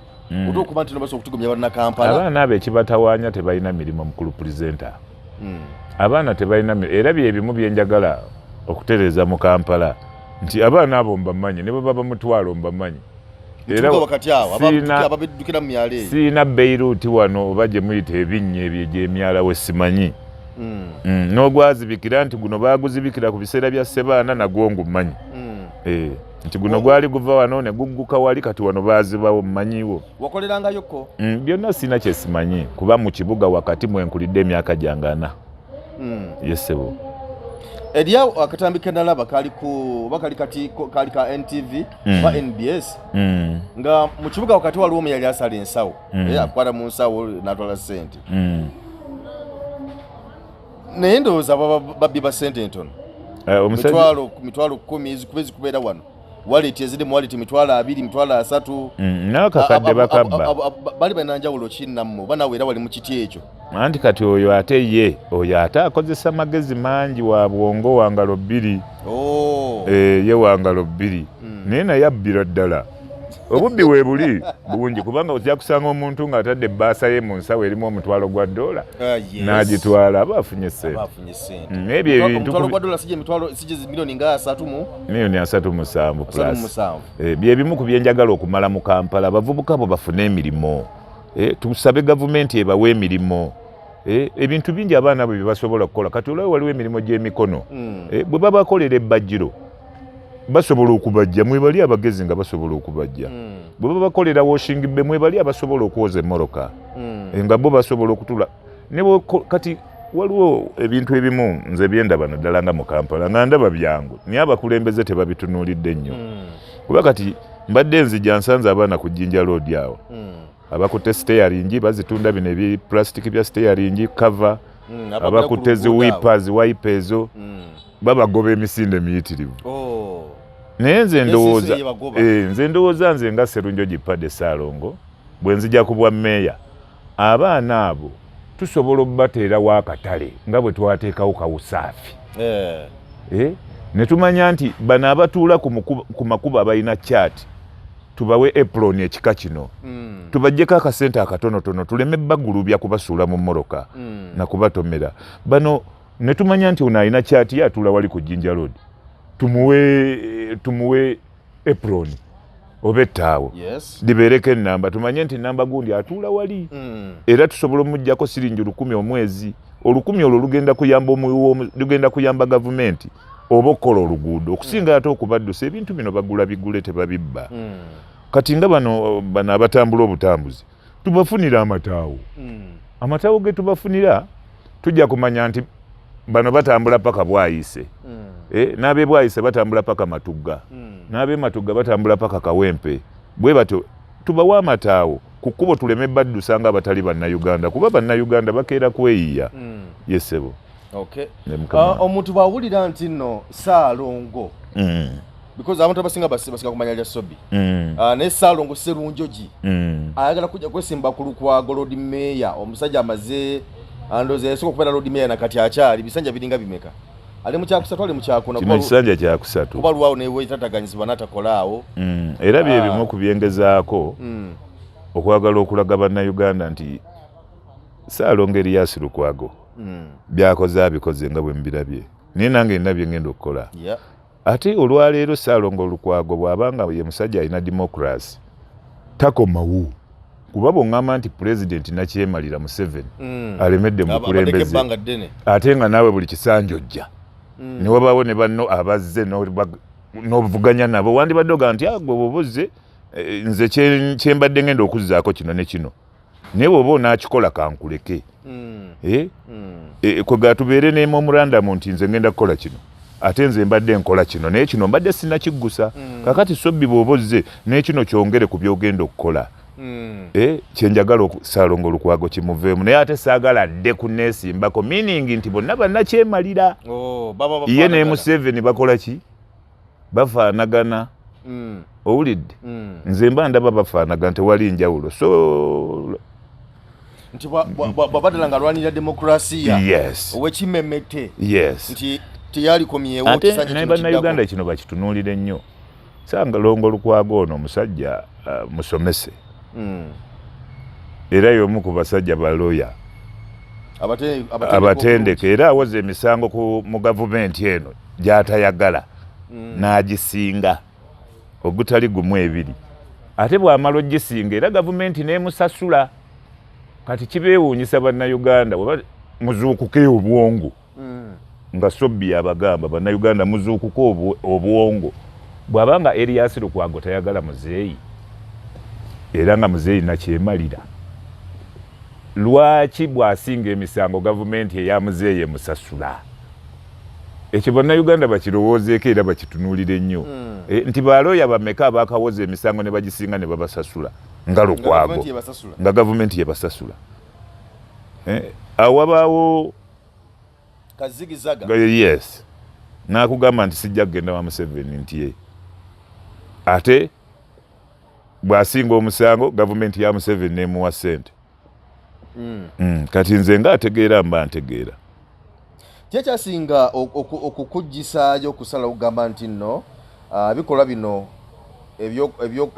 otokuba nti nobasobola okutugumya balina Kampala abaana abo ekibatawaanya tebalina mirimu mukulu pulezenta abaana tebalina era byebimu byenjagala okutereeza mu Kampala nti abaana abo mbamanyi ne bwe baba mutwalo mbamanyi era wakati awo ababiddukira mu myala eyo siina Beirut wano oba gye muyita ebinnya ebyo gy'emyala we simanyi n'ogwazibikira nti guno baaguzibikira ku biseera bya Ssebaana nagwo ngumanyi nti guno gwali guva wano ne gugguka wali kati wano baazibawo mmanyiwo wakolerangayoko byonna siina kyesimanyi kuba mu kibuga wakati mwenkulidde emyaka gyange 4 yesebo eriawo akatambi kendalaba kali ka NTV ba NBS nga mu kibuga wakati waliwo omu yali asala ensawo akwata mu nsawo natwala ssente naye ndowooza babbi ba ssente entono mitwalo 10 kube zikubeera wano waleti eziri mu waleti mitwalo 2 mitwalo 3 nakakadde bakabba bali bananjawulo kinnamu banawe era wali mu kiti ekyo anti kati oyo ate ye oyo ate akozesa magezi mangi wa bwongo wangalo 2 ye wangalo 2 naye naye abbira ddala obubbi weebuli bulungi kubanga ojja kusanga omuntu ng'atadde ebbaasa ye mu nsawo erimu omutwalo gwa $, n'agitwala aba afunye ssente ebyo ebintu milioni nga 3.7 bye bimu ku byenjagala okumala mu Kampala abavubuka bo bafune emirimu tusabe gavumenti ebawe emirimu ebintu bingi abaana bwe basobola okukola kati olwawo waliwo emirimu gy'emikono bwe babakolera ebbajjiro basobola okubajja mwebali abagezi nga basobola okubajja bwe babakolera washing be mwebali abasobola okwoza emmoroka nga bo basobola okutula ne kati waliwo ebintu ebimu nze byendaba naddala nga mu Kampala nga ndaba byangu naye abakulembeze tebabitunuulidde nnyo kuba kati mbadde nzija nsanze abaana ku Jinja Road awo abakutte steering bazitunda bino ebiplastic bya steering cover abakutte wipe ezo babagoba emisinde miyitirivu naye nze ndowooza nze nga Sserunjo Gipadde Ssaalongo bwe nzija ku bwa mmeeya abaana abo tusobola okubateerawo akatale nga bwe twateekawo kawusaafi ne tumanya nti bano abatuula ku makubo abalina kyati tubawe apron ekika kino tubajjeko akasente akatonotono tuleme bagulubya kubasuula mu mmoroka na kubatomera bano ne tumanya nti ono alina kyati ye atuula wali ku Jinja Road tumuwe apron oba ettaawo libeereko ennamba tumanye nti ennamba gundi atuula wali era tusobola omuggyako siringi 10 omwezi 10 olwo lugenda kuyamba gavumenti oba okukola oluguudo okusinga ate okubaddusa ebintu bino bagula bigule tebabibba kati nga bano abatambula obutambuzi tubafunira amataawo ge tubafunira tujja kumanya nti bano batambula paka Bwayise n'ab'e Bwayise batambula paka Matugga n'ab'e Matugga batambula paka Kawempe bwe batyo tubawa amataawo ku kkubo tuleme baddusa nga abatali bannayuganda kuba bannayuganda bakeera kweyiya yesebo omuntu bwawulira nti nno Ssaalongo because abantu abasinga basika kumanya lya Sobi naye Ssaalongo Sserunjogi ayagala kujja kwesimba ku Lukwago Road Mayor omusajja amaze andoze yasoka kubeera Road Mayor nakati akyali bisanja biringa bimeka ali mu kyakusatu ali mu kyakuna kino kisanja kyakusatu kuba luwawo newe tataganyizibwa n'atakolaawo era bye bimu ku byengezaako okwagala okulaga bannayuganda nti Ssaalongo Erias Lukwago byakoze abikoze nga bwe mbirabye naye nange ndabye ngenda okukola ate olwaleero Ssaalongo Lukwago bw'abanga ye musajja alina democracy takomawo kuba bw'oŋŋamba nti pulezidenti nakyemalira Museveni alemedde mu bukulembeze ate nga naawe buli kisanja ojja ne wabaawo ne banno abazze n'ovuganya nabo wandibadde ogaa nti gwe bw'obuzze nze kyembadde ngenda okuzzaako kino ne kino naye bw'oba onaakikola kankuleke kwega tubeere ne memorandum nti nze ngenda kukola kino ate nze mbadde nkola kino naye kino mbadde sinakiggusa kakati sobbi bw'oba ozze n'ekino kyongere ku byogenda okukola kyenjagala Ssaalongo Lukwago kimuveemu naye ate saagala dde kunneesimbako meaning nti bonna bannakyemalira ye ne Museveni bakola ki bafaanagana owulidde nze mba ndaba bafaanagana tewali njawulo so nti bwabadala nga alwanirira demokrasiya owekimemete nti teyalikomyewo ate naye bannayuganda kino bakitunuulire nnyo Ssaalongo Lukwago ono omusajja musomese era y'omu ku basajja baloya abatendeke era awoza emisango mu gavumenti eno gy'atayagala n'agisinga ogutali gumu ebiri ate bw'amala ogisinga era gavumenti n'emusasula kati kibeewuunyisa bannayuganda muzuukuke obwongo nga sobbi abagamba bannayuganda muzuukuke obwongo bw'abanga Erias Lukwago tayagala muzeeyi era nga muzeeyi nakyemalira lwaki bw'asinga emisango gavumenti eya muzeeyi emusasula ekyo bannayuganda bakirowoozeeko era bakitunuulire nnyo nti balooya bameka abakawoza emisango ne bagisinga ne babasasula nga Lukwago nga gavumenti yebasasula awabaawo kazigizaga yes n'akugamba nti sijja kugenda wa Museveni nti ye ate bw'asinga omusango gavumenti ya Museveni nemuwa ssente kati nze nga ategeera mba ntegeera kyekyasinga okukuggisaayo okusala okugamba nti nno bikolwa bino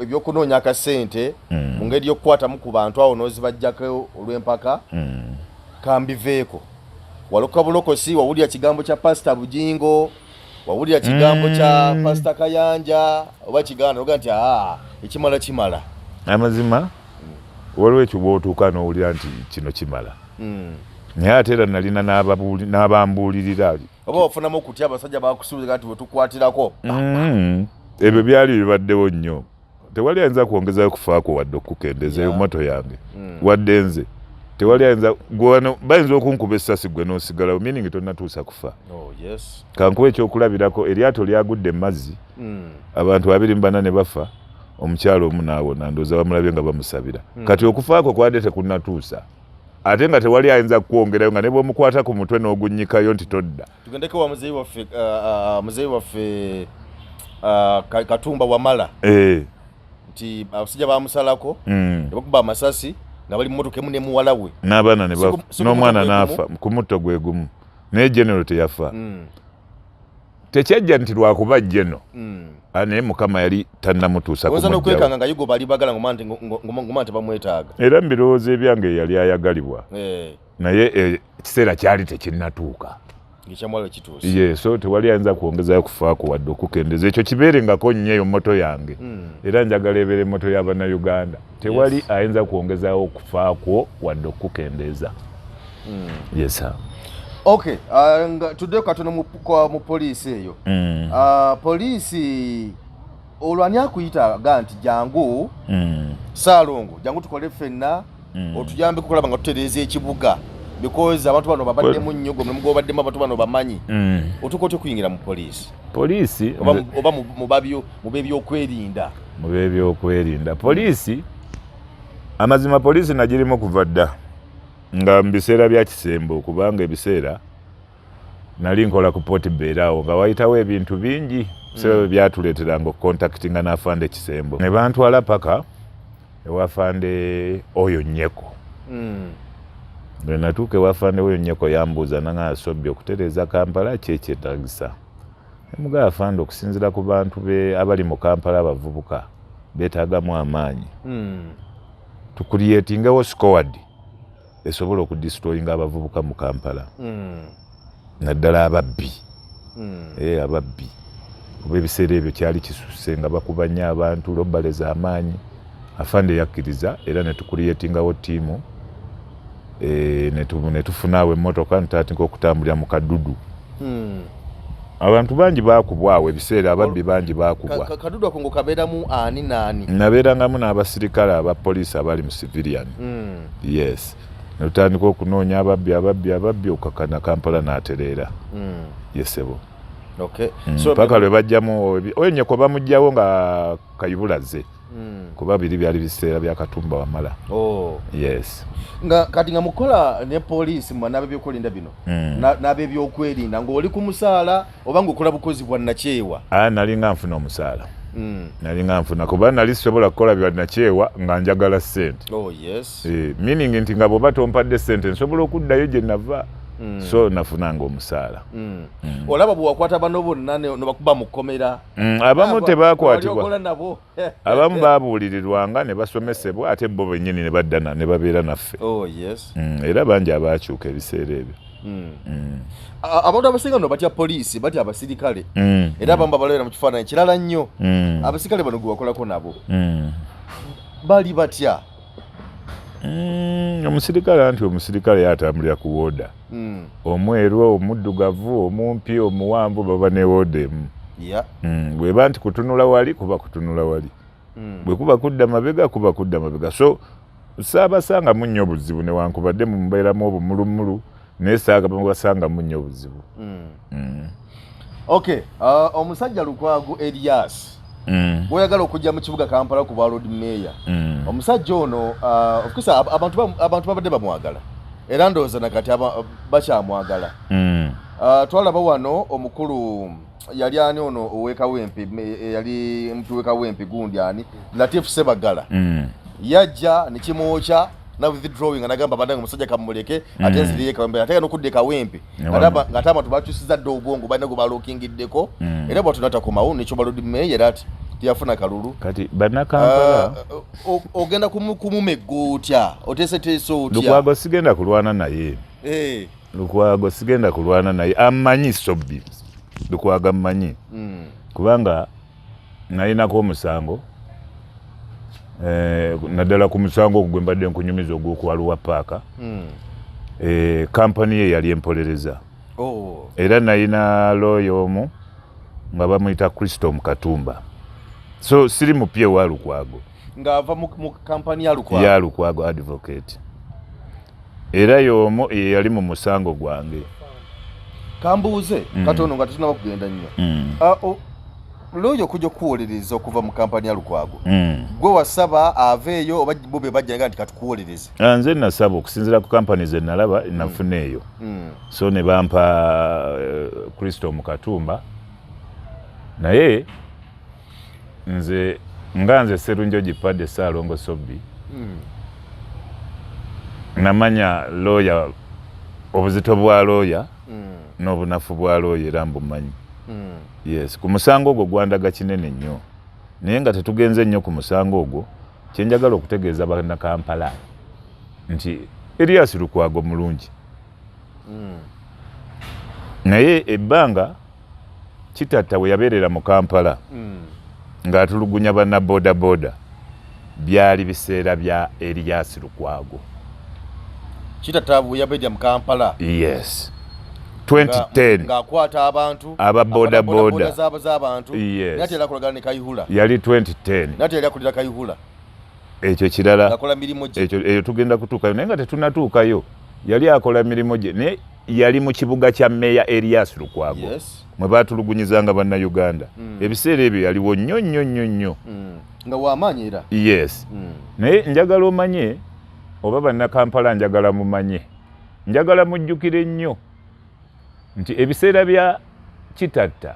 ebyokunoonya akasente mu ngeri y'okukwatamu ku bantu awo n'ozibajjako olw'empaka kambiveeko waloka bulokosi wawulira kigambo kya Pasita Bujingo wawulira kigambo kya Pasita Kayanja oba kiganda oga nti ekimala kimala amazima waliwo ekyo bw'otuuka n'owulira nti kino kimala naye ate era nalina n'abambuulirira oba wafunamu okutya abasajja bakusuubiza nti wetukwatirako ebyo byali bibaddewo nnyo tewali ayinza kwongezayo kufaako wadde okukendeeza moto yange wadde nze tewali ayinza gwano bayinza okunkuba essasi gwe n'osigalawo meaning tonnatuusa kufa kankuba ekyokulabirako eryato lyagudde mu mazzi abantu 24 ne bafa omukyalo omu n'awona ndowooza bamulabye nga bamusabira kati okufaako kwadde tekunnatuusa ate nga tewali ayinza kukwongerayo nga ne bw'omukwata ku mutwe n'ogunnyikayo nti todda tugendeko wa muzeeyi waffe Katumba Wamala nti abasajja bamusalako ne bakuba amasasi nga bali mu mmotoka emu ne muwala we n'abaana n'omwana n'afa ku mutto gwe gumu naye genero teyafa tekyajja nti lwakuba jeno naye Mukama yali tannamutuusa ku mujjawo okwekanga nga yugo bali bagala ngoma nti bamwetaaga era mbirowooza ebyange yali ayagalibwa naye ekiseera kyali tekinnatuuka ngikyamwalo kituuse ye so tewali ayinza kwongezayo kufaako wadde okukendeeza ekyo kibeerengako nnyo moto yange era njagala ebeere moto y'Abannayuganda tewali ayinza kwongezayo okufaako wadde okukendeeza yes okay tudde katono mu poliisi eyo poliisi olwani akuyita nti jangu Ssaalongo jangu tukole ffenna otuyambe kukolaba nga tutereeza ekibuga because abantu bano babaddemu nnyo gwe mulimu gwobaddemu abantu bano bamanyi otukote okuyingira mu poliisi oba mu b'ebyokwerinda poliisi amazima poliisi nagirimu kuva dda nga mu biseera bya kisembo kubanga ebiseera nali nkola ku Port Beerawo nga wayitawo ebintu bingi so byatuleeteranga okukontaktinga n'afande kisembo ne bantwala paka ewafande oyo nnyeko bwe natuuka ewafande weyo nnyeko yambuuza nanga Sobbi okutereeza Kampala kyekyetagisa. Mugaba afande okusinziira ku bantu be abali mu Kampala abavubuka beetaagamu amaanyi. Tukuliyetingewo squad esobola okudistroyinga abavubuka mu Kampala. Naddala ababbi. Ababbi. Kuba ebiseera ebyo kyali kisusse nga bakuba nnyo abantu lobbaleza amaanyi. Afande yakkiriza era ne tukuliyetingawo ttiimu ne tufunaawo emmotoka ntandika okutambulira mu Kadudu. Abantu bangi baakubwawo ebiseera ababbi bangi baakubwa. Kadudu ako ngo kabeeramu ani naani? Nabeerangamu n'abasirikale abapoliisi abali mu civilian. Yes. Ne tutandika okunoonya ababbi okukakana Kampala n'atereera. Yesebo. Okay. So paka lwe bajjamu oyo nnyeko bamugjawo nga kayibulaze. Kuba biri byali biseera bya Katumba Wamala. Yes. Nga kati nga mukola ne poliisi mwanabe byokulinda bino nabe byokwerinda ng'oli ku musaala oba ng'okola bukozi bwa nakyewa? Nali nga nfuna omusaala. Nali nga nfuna kuba nali sisobola kukola bya nakyewa nga njagala ssente. Yes. Meaning nti nga bw'oba tompadde ssente nsobola okuddayo gye nava. So nafunanga omusaala. Olaba bwe wakwata bano bonna ne bakuba mu kkomera. Abamu tebaakwatibwa. Abamu baabuulirirwanga ne basomesebwa ate bo bennyini ne badda ne babeera naffe. Yes. Era bangi abaakyuka ebiseera ebyo. Abantu abasinga no batya poliisi batya abasirikale. Era abamu babalabira mu kifaananyi kirala nnyo. Abasirikale bano gwe wakolako nabo. Bali batya? Omusirikale anti omusirikale yatambulira ku wooda. Omweru, omuddugavu, omumpi, omuwanvu baba ne wooda emu. Bweba nti kutunula wali kuba kutunula wali. Bwe kuba kudda mabega kuba kudda mabega. So saabasanga munnyo obuzibu newankubadde mu mbeeramu obumulumulu naye saabasanga munnyo obuzibu. Okay. Omusajja Lukwago Elias bw'oyagala okujja mu kibuga Kampala ku bwa Road Mayor. Omusajja ono of course abantu babadde bamwagala era ndowooza nakati bakyamwagala. Twalaba wano omukulu yali ani ono ow'ekawempe yali mtu w'ekawempe gundi ani Latif Sebagala yajja nekimwokya na withdrawing anagamba badanga omusajja kamuleke ate nziriye kawempe ate n'okudde kawempe ng'ate abantu bakyusizza dde obwongo balina gwe balookingiddeko era bw'atunatakomawo nekyo ba Road Mayor ati tiyafuna kalulu kati Bannakampala ogenda kumumegga otya oteeseteese otya? Lukwago sigenda kulwana naye. Lukwago sigenda kulwana naye amanyi Sobbi. Lukwago amanyi kubanga nalinako omusango naddala ku musango ogwo gwe mbadde nkunyumiza ogw'okuwaluwa paaka. Kampani ye yali empolereza era nalina looya omu nga bamuyita Kristo Mukatumba. So siri mupye wa Lukwago ng'ava mu kampani ya Lukwago advocate era y'omu yali mu musango gwange. Kambuuze katono nga tetunaba kugenda nnyo looyo okujja okuwolereza okuva mu kampani ya Lukwago gwe wasaba aveeyo oba bo be bajjanga nti katukuwolereze? Nze nasaba okusinziira ku kampani ze nalaba nafuna eyo. So ne bampa Kristo Mukatumba naye nze Sserunjo Gipadde Ssaalongo Sobbi namanya looya obuzito bwa looya n'obunafu bwa looya era mbumanyi. Yes, ku musango ogwo gwandaga kinene nnyo naye nga tetugenze nnyo ku musango ogwo kyenjagala okutegeeza Bannakampala nti Elias Lukwago mulungi naye ebbanga Kitatta we yabeerera mu Kampala ng'atulugunya bannabodaboda byali biseera bya Elias Lukwago. Kitatta bwe yabeerera mu Kampala? Yes. 2010 ng'akwata abantu ababodaboda z'abantu nate yali akolagana ne Kayihula. Yali 2010 nate yali akolera Kayihula. Ekyo kirala akola mirimu gye eyo tugenda kutuukayo naye nga tetunatuukayo. Yali akola mirimu gye naye yali mu kibuga kya Meya Elias Lukwago mwe baatulugunyizanga Bannayuganda. Ebiseera ebyo yaliwo nnyo nga w'amaanyi era. Yes. Naye njagala omanye oba Bannakampala njagala mumanye njagala mujjukire nnyo nti ebiseera bya Kitatta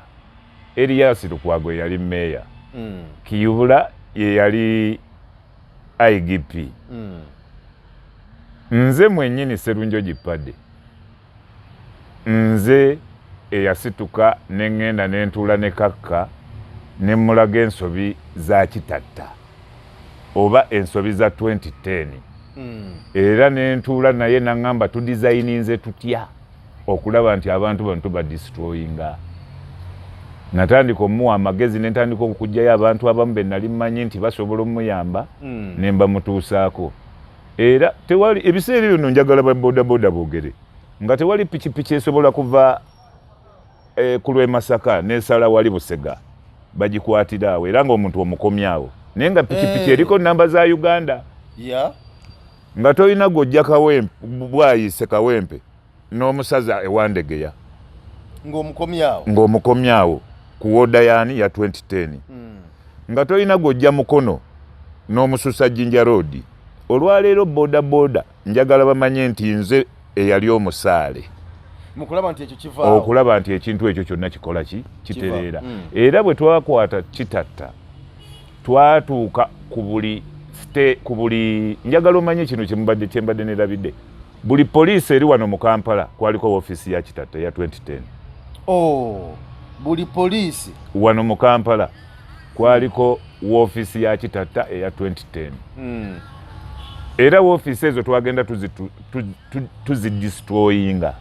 Elias Lukwago yali Meya. Kiyubula ye yali IGP. nze mwennyini Sserunjo Gipadde nze eyasituka neŋŋenda ne ntuula ne Kakka ne mulaga ensobi za Kitatta oba ensobi za 2010 era ne ntuula naye naŋŋamba tudizayininze tutya okulaba nti abantu bano tubadistroyinga. Natandika omuwa amagezi ne ntandika okujjayo abantu abamu be nali mmanyi nti basobola omuyamba ne mbamutuusaako. Era tewali ebiseera bino njagala ba bodaboda boogere nga tewali pikipiki esobola kuva ku lw'e Masaka n'esala wali Busega bagikwatira awo era ng'omuntu omukomyawo naye nga pikipiki eriko namba za Uganda nga tolina gojja Kawempe bwayise Kawempe n'omusaza ewandegeya ng'omukomyawo ku woda yani ya 2010 nga tolina gojja Mukono n'omususa Jinja Road. Olwaleero bodaboda njagala bamanye nti nze eyali omusaale okulaba nti ekintu ekyo kyonna kikola kitereera. Era bwe twakwata Kitatta twatuuka ku buli njagala omanye kino kyembadde nerabidde buli poliisi eri wano mu Kampala kwaliko ofiisi ya Kitatta ya 2010. Buli poliisi wano mu Kampala kwaliko ofiisi ya Kitatta eya 2010. Era ofiisi ezo twagenda tuzidistroyinga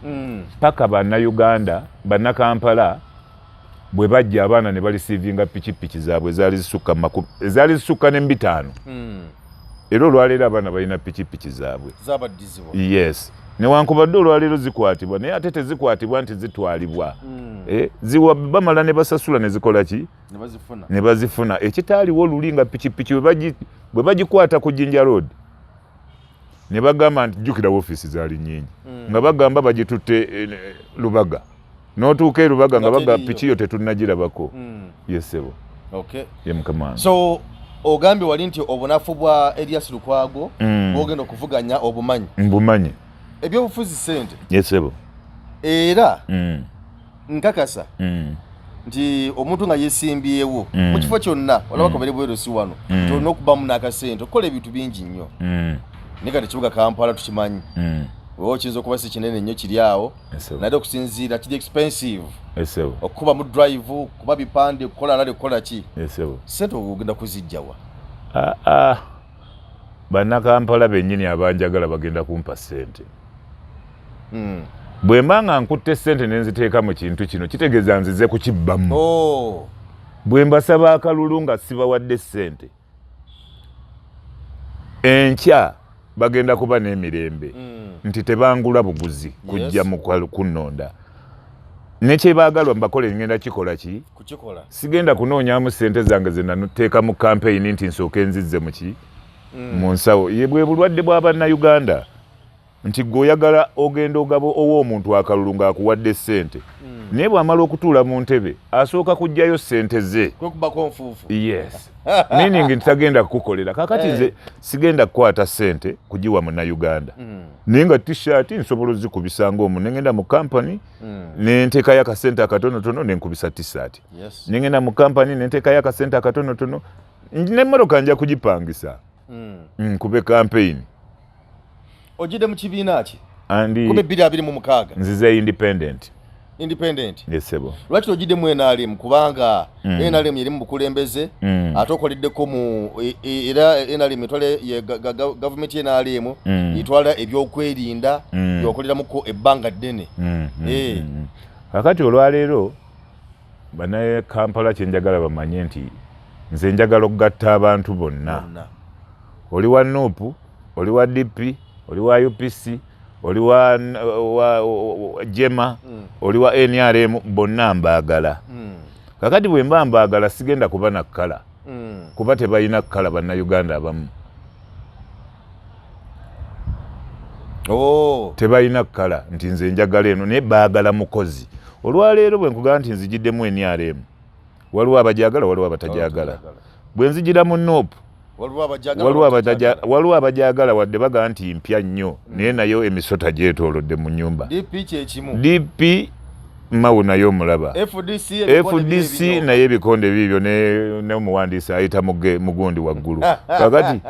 paka Bannayuganda Bannakampala bwe bajja abaana ne balisiivinga pikipiki zaabwe ezaali zisukka ne 5. Era olwaleero abaana balina pikipiki zaabwe yes newankubadde olwaleero zikwatibwa naye ate tezikwatibwa nti zitwalibwa bamala ne basasula ne zikola ki ne bazifuna. Ekitaaliwo oluli nga pikipiki bwe bagikwata ku Jinja Road ne bagamba nti jjukira ofiisi zaali nnyingi nga bagamba bagitutte Lubaga n'otuuka e Lubaga nga bagamba piki yo tetunnagirabako. Yesebo ye Mukama. So ogambye wali nti obunafu bwa Elias Lukwago bwogenda okuvuganya obumanyi mbumanyi ebyobufuzi ssente. Yesebo Era nkakasa nti omuntu nga yeesimbyewo mu kifo kyonna olaba kabere bwero si wano tolina okubamu n'akasente okukola ebintu bingi nnyo naye kati ekibuga Kampala tukimanyi wewe kiyinza okuba si kinene nnyo kiri awo naye okusinziira kiri expensive okuba mu drive kuba bipande kukola nale kukola ki ssente ogenda kuzijjawa. Bannakampala bennyini abanjagala bagenda kumpa ssente bwe mbanga nkutte ssente ne nziteeka mu kintu kino kitegeeza nzize kukibbamu. Bwe mbasaba akalulu nga sibawadde ssente enkya bagenda kuba n'emirembe nti tebangula buguzi kujja mu kunnonda. Nekyebaagala mbakole ngenda kikola ki sigenda kunoonyamu ssente zange ze nateeka mu campaign nti nsooke nzizze mu nsawo. Ye bwe bulwadde bwa Bannayuganda nti gweoyagala ogenda ogabo ow'omuntu akalulu ng'akuwadde ssente naye bw'amala okutuula mu ntebe asooka kuggyayo ssente ze yes meaning nti tagenda kukukolera. Kakati nze sigenda kukwata ssente kugiwa Munnayuganda naye nga t-shirt nsobola ozikubisa ng'omu nengenda mu kampani nenteekayo akasente akatonotono nenkubisa t-shirt nengenda mu kampani nenteekayo akasente akatonotono n'emmotoka nja kugipangisa nkube campaign. Ojide mu kibiina ki? Andi 2026 nzize independent. Yesebo. Lwaki ojide mu NRM kubanga NRM yeri mu bukulembeze ate okoliddeko mu era NRM etwale government ye NRM itwala ebyokwerinda byokoleramuko ebbanga ddene. Kakati olwaleero banaye Kampala kyenjagala bamanye nti nze njagala okugatta abantu bonna. Oli wa NUP, oli wa DP, oli wa UPC, oli wa Jema, oli wa NRM, bonna mbaagala. Kakati bwe mba mbaagala sigenda kuba na kkala kuba tebalina kkala Bannayuganda abamu. Tebalina kkala nti nze njagala eno naye baagala mukozi. Olwaleero bwe nkugamba nti nzigiddemu NRM waliwo abajagala waliwo abatajagala. Bwe nzigira mu NUP waliwo abajagala wadde baga nti mpya nnyo naye nayo emisota gyetoolodde mu nnyumba. DP kyekimu. DP Mawu nayo mulaba FDC naye ebikonde bibyo ne omuwandiisi ayita mugundi waggulu kakati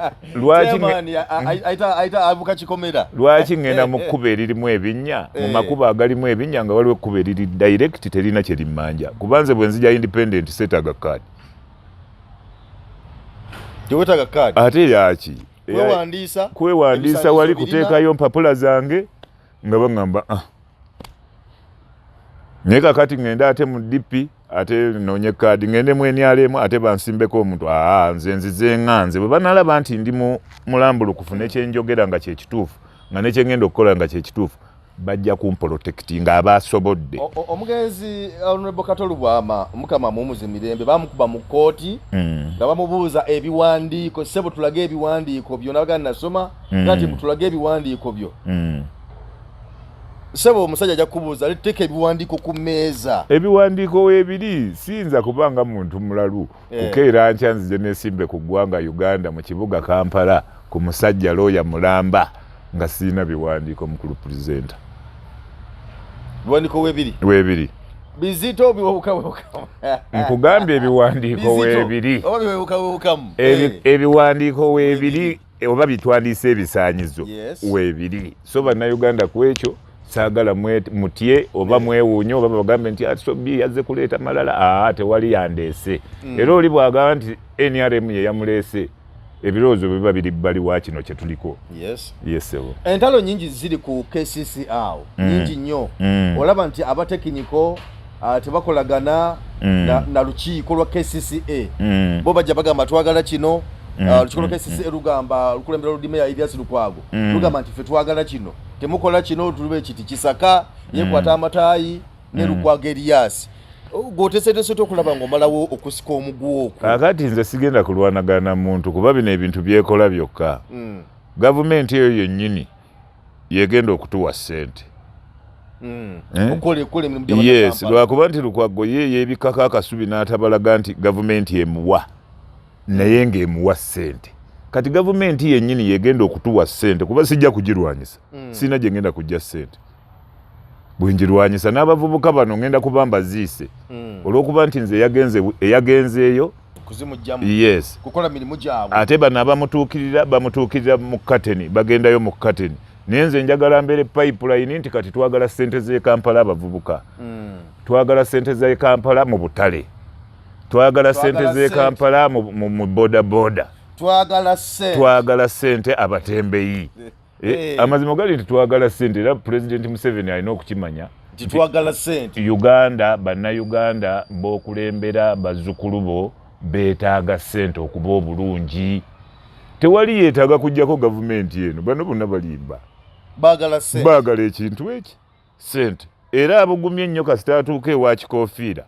lwaki ngenda mu kkuba eririmu ebinnya mu makuba agalimu ebinnya nga waliwo ekkuba eriri direct terina kye limmanja kubanze bwe nzija independent seetaga kaadi ate yaki kwewandiisa wali kuteekayo mpapula zange nga baŋŋamba naye kakati ngenda ate mu DP ate noonye kaadi ngende mu NRM ate bansimbeko omuntu nze nzizenga nze bwe banalaba nti ndi mulambulukufu nekyenjogera nga kyekituufu nga nekyengenda okukola nga kyekituufu bajja kumprotecti nga abasobodde omugenzi Honorable Katolu Bwama mukama mumuzi mirembe bamukuba mu kooti nga bamubuuza ebiwandiiko sebo tulage ebiwandiiko byo nabagana nasoma kati mutulage ebiwandiiko byo sebo omusajja ajja kubuuza leteka ebiwandiiko ku mmeeza ebiwandiiko weebiri siyinza kubanga muntu mulalu kukeera nkya nzije nesimbe ku ggwanga Uganda mu kibuga Kampala ku musajja looya mulamba nga sirina biwandiiko mukulu pulezidenta biwandiiko weebiri bizito biwuka nkugambye ebiwandiiko weebiri ebiwandiiko weebiri oba bitwandiisa ebisaanyizo weebiri so bannayuganda ku ekyo saagala mutye oba mwewuunye oba bagambe nti Sobi yazze kuleeta malala tewali yandeese era oli bwagamba nti NRM ye yamuleese ebirowoozo biba biri bbali wa kino kye tuliko yes entalo nyingi ziri ku KCC awo nyingi nnyo olaba nti abatekiniko tebakolagana na lukiiko lwa KCCA bo bajja bagamba twagala kino lukiiko lwa KCCA lugamba lukulembera Ludimeya Elias Lukwago lugamba nti ffe twagala kino temukola kino tulube kiti Kisaka yekwata amataayi ne Lukwago Elias gotesetesote okulaba ng'omalawo okusika omugwo okwo kakati nze sigenda kulwanagana muntu kuba bino ebintu byekola byokka gavumenti eyo yennyini yegenda okutuwa ssente yes lwakuba nti Lukwago ye yeebikako akasubi n'atabalaga nti gavumenti emuwa naye ng'emuwa ssente kati gavumenti yennyini yegenda okutuwa ssente kuba sijja kugirwanyisa sina gye ngenda kujja ssente bwenjirwanyisa n'abavubuka bano ngenda kubamba ziise olw'okuba nti nze eyagenzeeyo yes kukola mirimu gyabwe ate bano bamutuukirira mu kateni bagendayo mu kateni naye nze njagala mbeere pipeline nti kati twagala ssente z'e Kampala abavubuka twagala ssente z'e Kampala mu butale twagala ssente z'e Kampala mu bodaboda twagala ssente abatembeyi amazima gali nti twagala ssente era President Museveni alina okukimanya twagala ssente Uganda bannayuganda b'okulembera bazzukulu bo beetaaga ssente okuba obulungi tewali yeetaaga kujjako gavumenti eno bano bonna balimba baagala ekintu eki ssente era abugumye ennyo kasita atuuka ewa kikoofiira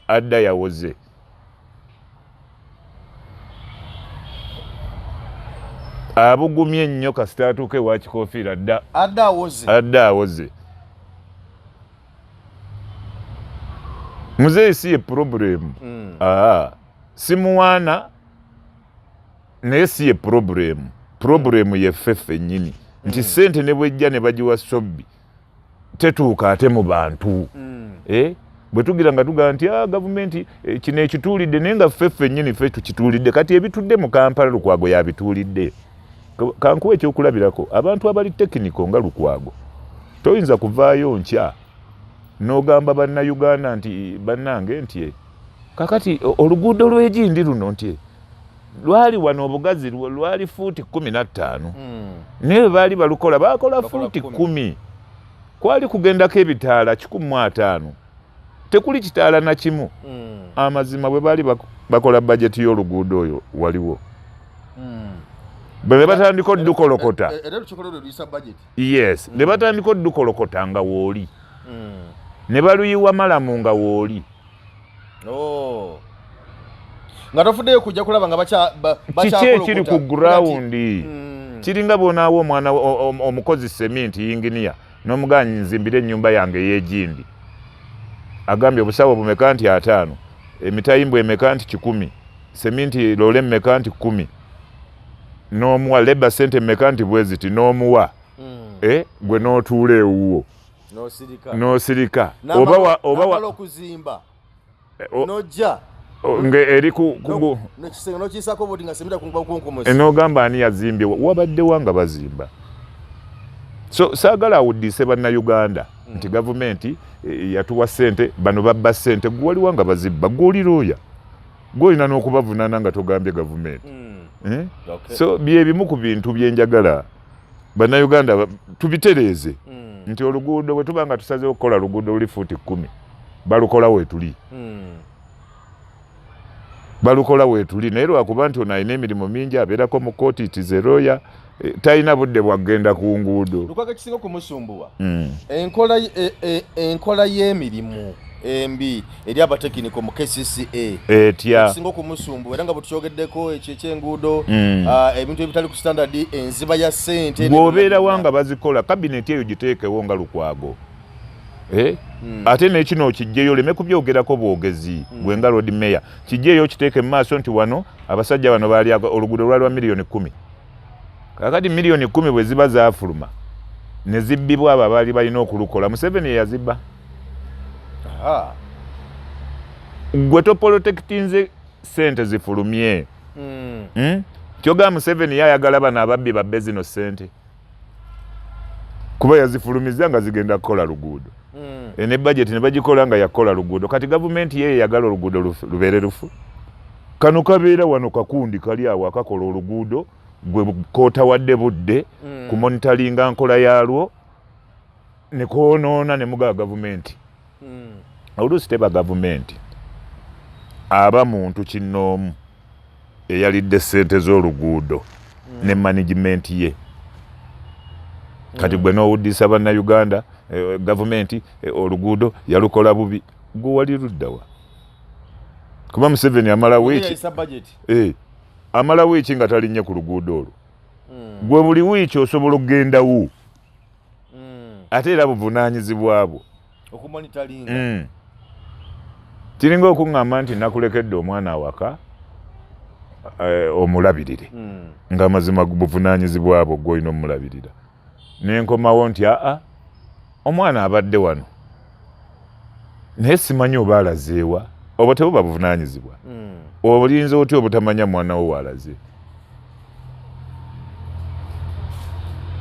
adda yawoze abugumye nnyo kasita atuuka ewa kikoofiira adda awoze muzeeyi si ye problemu simuwaana naye si ye problemu yeffeffe ennyini nti ssente ne bwejja ne bagiwa Sobi tetuuka ate mu bantu bwe tugira nga tugamba nti gavumenti kino ekituulidde naye nga ffeffe ennyini ffe tukituulidde kati ebitudde mu Kampala Lukwago yabituulidde kankuwa ekyokulabirako abantu abali tekiniko nga Lukwago toyinza kuvaayo nkya n'ogamba bannayuganda nti bannange nti kakati oluguudo lw'egindi luno nti lwali wano obugazi lwali fuuti 15 naye baali balukola bakola fuuti 10 kwali kugendako ebitaala 15 tekuli kitaala na kimu amazima bwe baali bakola bajeti y'oluguudo oyo waliwo bwe batandika oddukolokota yes ne batandika oddukolokota nga wooli ne baluyiwa malamu nga wooli nga tofuddeyo kujja kulaba nga kiki ekiri ku gurawundi kiringa bonaawo omwana omukozi seminti yinginiya n'omuganyi nzimbire ennyumba yange ey'egindi agambye obusawo bumeka nti 5 emitayimbwa emeka nti 10 seminti loole emeka nti 10 n'omuwa leba sente emeka nti bwe ziti n'omuwa gwe n'otuula ewuwo no sirika oba okuzimba nojja nge eri ku no kisako bodi nga semita kunkomo enogamba ani yazimbye wabadde wanga bazimba so sagala awudise banna Uganda nti government yatuwa sente bano babba sente gwali wanga bazibba gwoliroya gwolina n'okubavunana nga togambye government okay. So byebimu ku bintu byenjagala banna Uganda tubitereeze nti oluguudo bwe tubanga tusazeewo okukola luguudo luli fuuti 10 balukola weetuli balukola weetuli naye lwakuba nti ono alina emirimu mingi abeerako mu kooti tizeroya talina budde bwagenda ku nguudo lukwaga kisinga okumusumbuwa enkola y'emirimu embi eri abatekiniko mu KCCA etya kisinga okumusumbuwa era nga bwetukyogeddeko ekyo ekyenguudo ebintu ebitali ku standard enziba ya ssente bw'obeera wanga bazikola kabineti eyo giteekewo nga Lukwago ate n'ekino okijjeyo oleme kubyogerako bwogezi bwenga road mayor kijjeyo kiteeke mu maaso nti wano abasajja bano baali oluguudo lwali lwa miliyoni 10 kakati miliyoni 10 bwe ziba zaafuluma ne zibbibwa abo abaali balina okulukola Museveni yeyazibba gwe topolotekitinze sente zifulumye kyoga Museveni yayagala bano ababbi babbe zino sente kuba yazifulumiza nga zigenda kukola luguudo ne budget ne bagikola nga yakola luguudo kati gavumenti yeye yagala oluguudo lubeere lufu kano kabeera wano kakundi kali awo akakola oluguudo gwe kootawadde budde ku monitoringa nkola yalwo ne koonoona ne mugaa gavumenti oluusi teba gavumenti aba muntu kinnoomu eyalidde sente z'oluguudo ne management ye kati gwe n'owuddisa banna Uganda gavumenti oluguudo yalukola bubi gwe wali luddawa kuba Museveni amala wiiki nga talinnye ku luguudo olwo gwe buli wiiki osobola okugendawo ate era buvunaanyizibwa bwo okumonitoringa kiringa okuŋŋamba nti nakulekedde omwana awaka omulabirire ng'amazima buvunaanyizibwa bwo gw'olina omulabirira nenkomawo nti omwana abadde wano naye simanyi oba alazeewa oba tebuba buvunaanyizibwa obulinza otya obutamanya mwana wo waalaze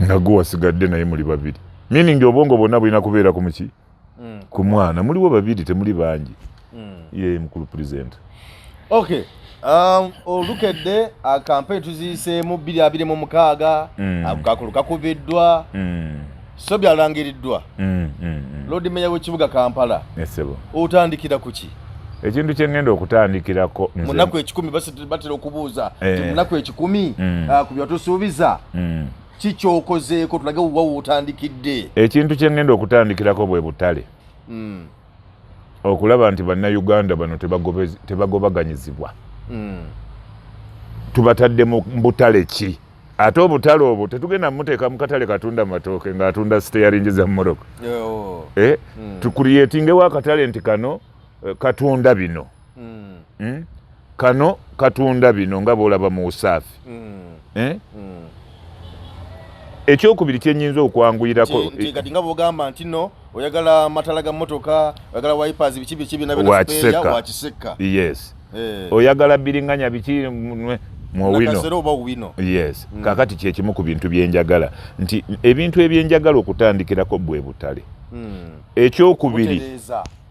nga gwe wasigadde naye muli babiri meaning obwongo bwonna bulina kubeera ku muki ku mwana muliwo babiri temuli bangi ye mukulu president okay olukedde campaign tuziyiseemu 2026 akakulu kakubiddwa so byalangiriddwa Lord Mayor w'ekibuga Kampala esebo otandikira kuki ekintu kyengenda okutandikirako munaku 10 batera okubuuza munaku 10 ku byatusuubiza kikyokozeeko tulage wawo otandikidde ekintu kyengenda okutandikirako bwe butale okulaba nti banna Uganda bano tebagobaganyizibwa tubatadde mu butale ki ate obutale obwo tetugenda muteeka mu katale katunda matooke ng'atunda steering za mmoroka tukuliyetingewo akatale nti kano katunda bino kano katunda bino nga bw'olaba mu usaafi ekyokubiri kyenyinza okwanguyirako kati nga bw'ogamba nti no oyagala matala ga mmotoka oyagala wipers biki biki wakiseka yes oyagala biringanya biki mwowino yes kakati kyekimu ku bintu byenjagala nti ebintu ebyenjagala okutandikirako bwe butale ekyokubiri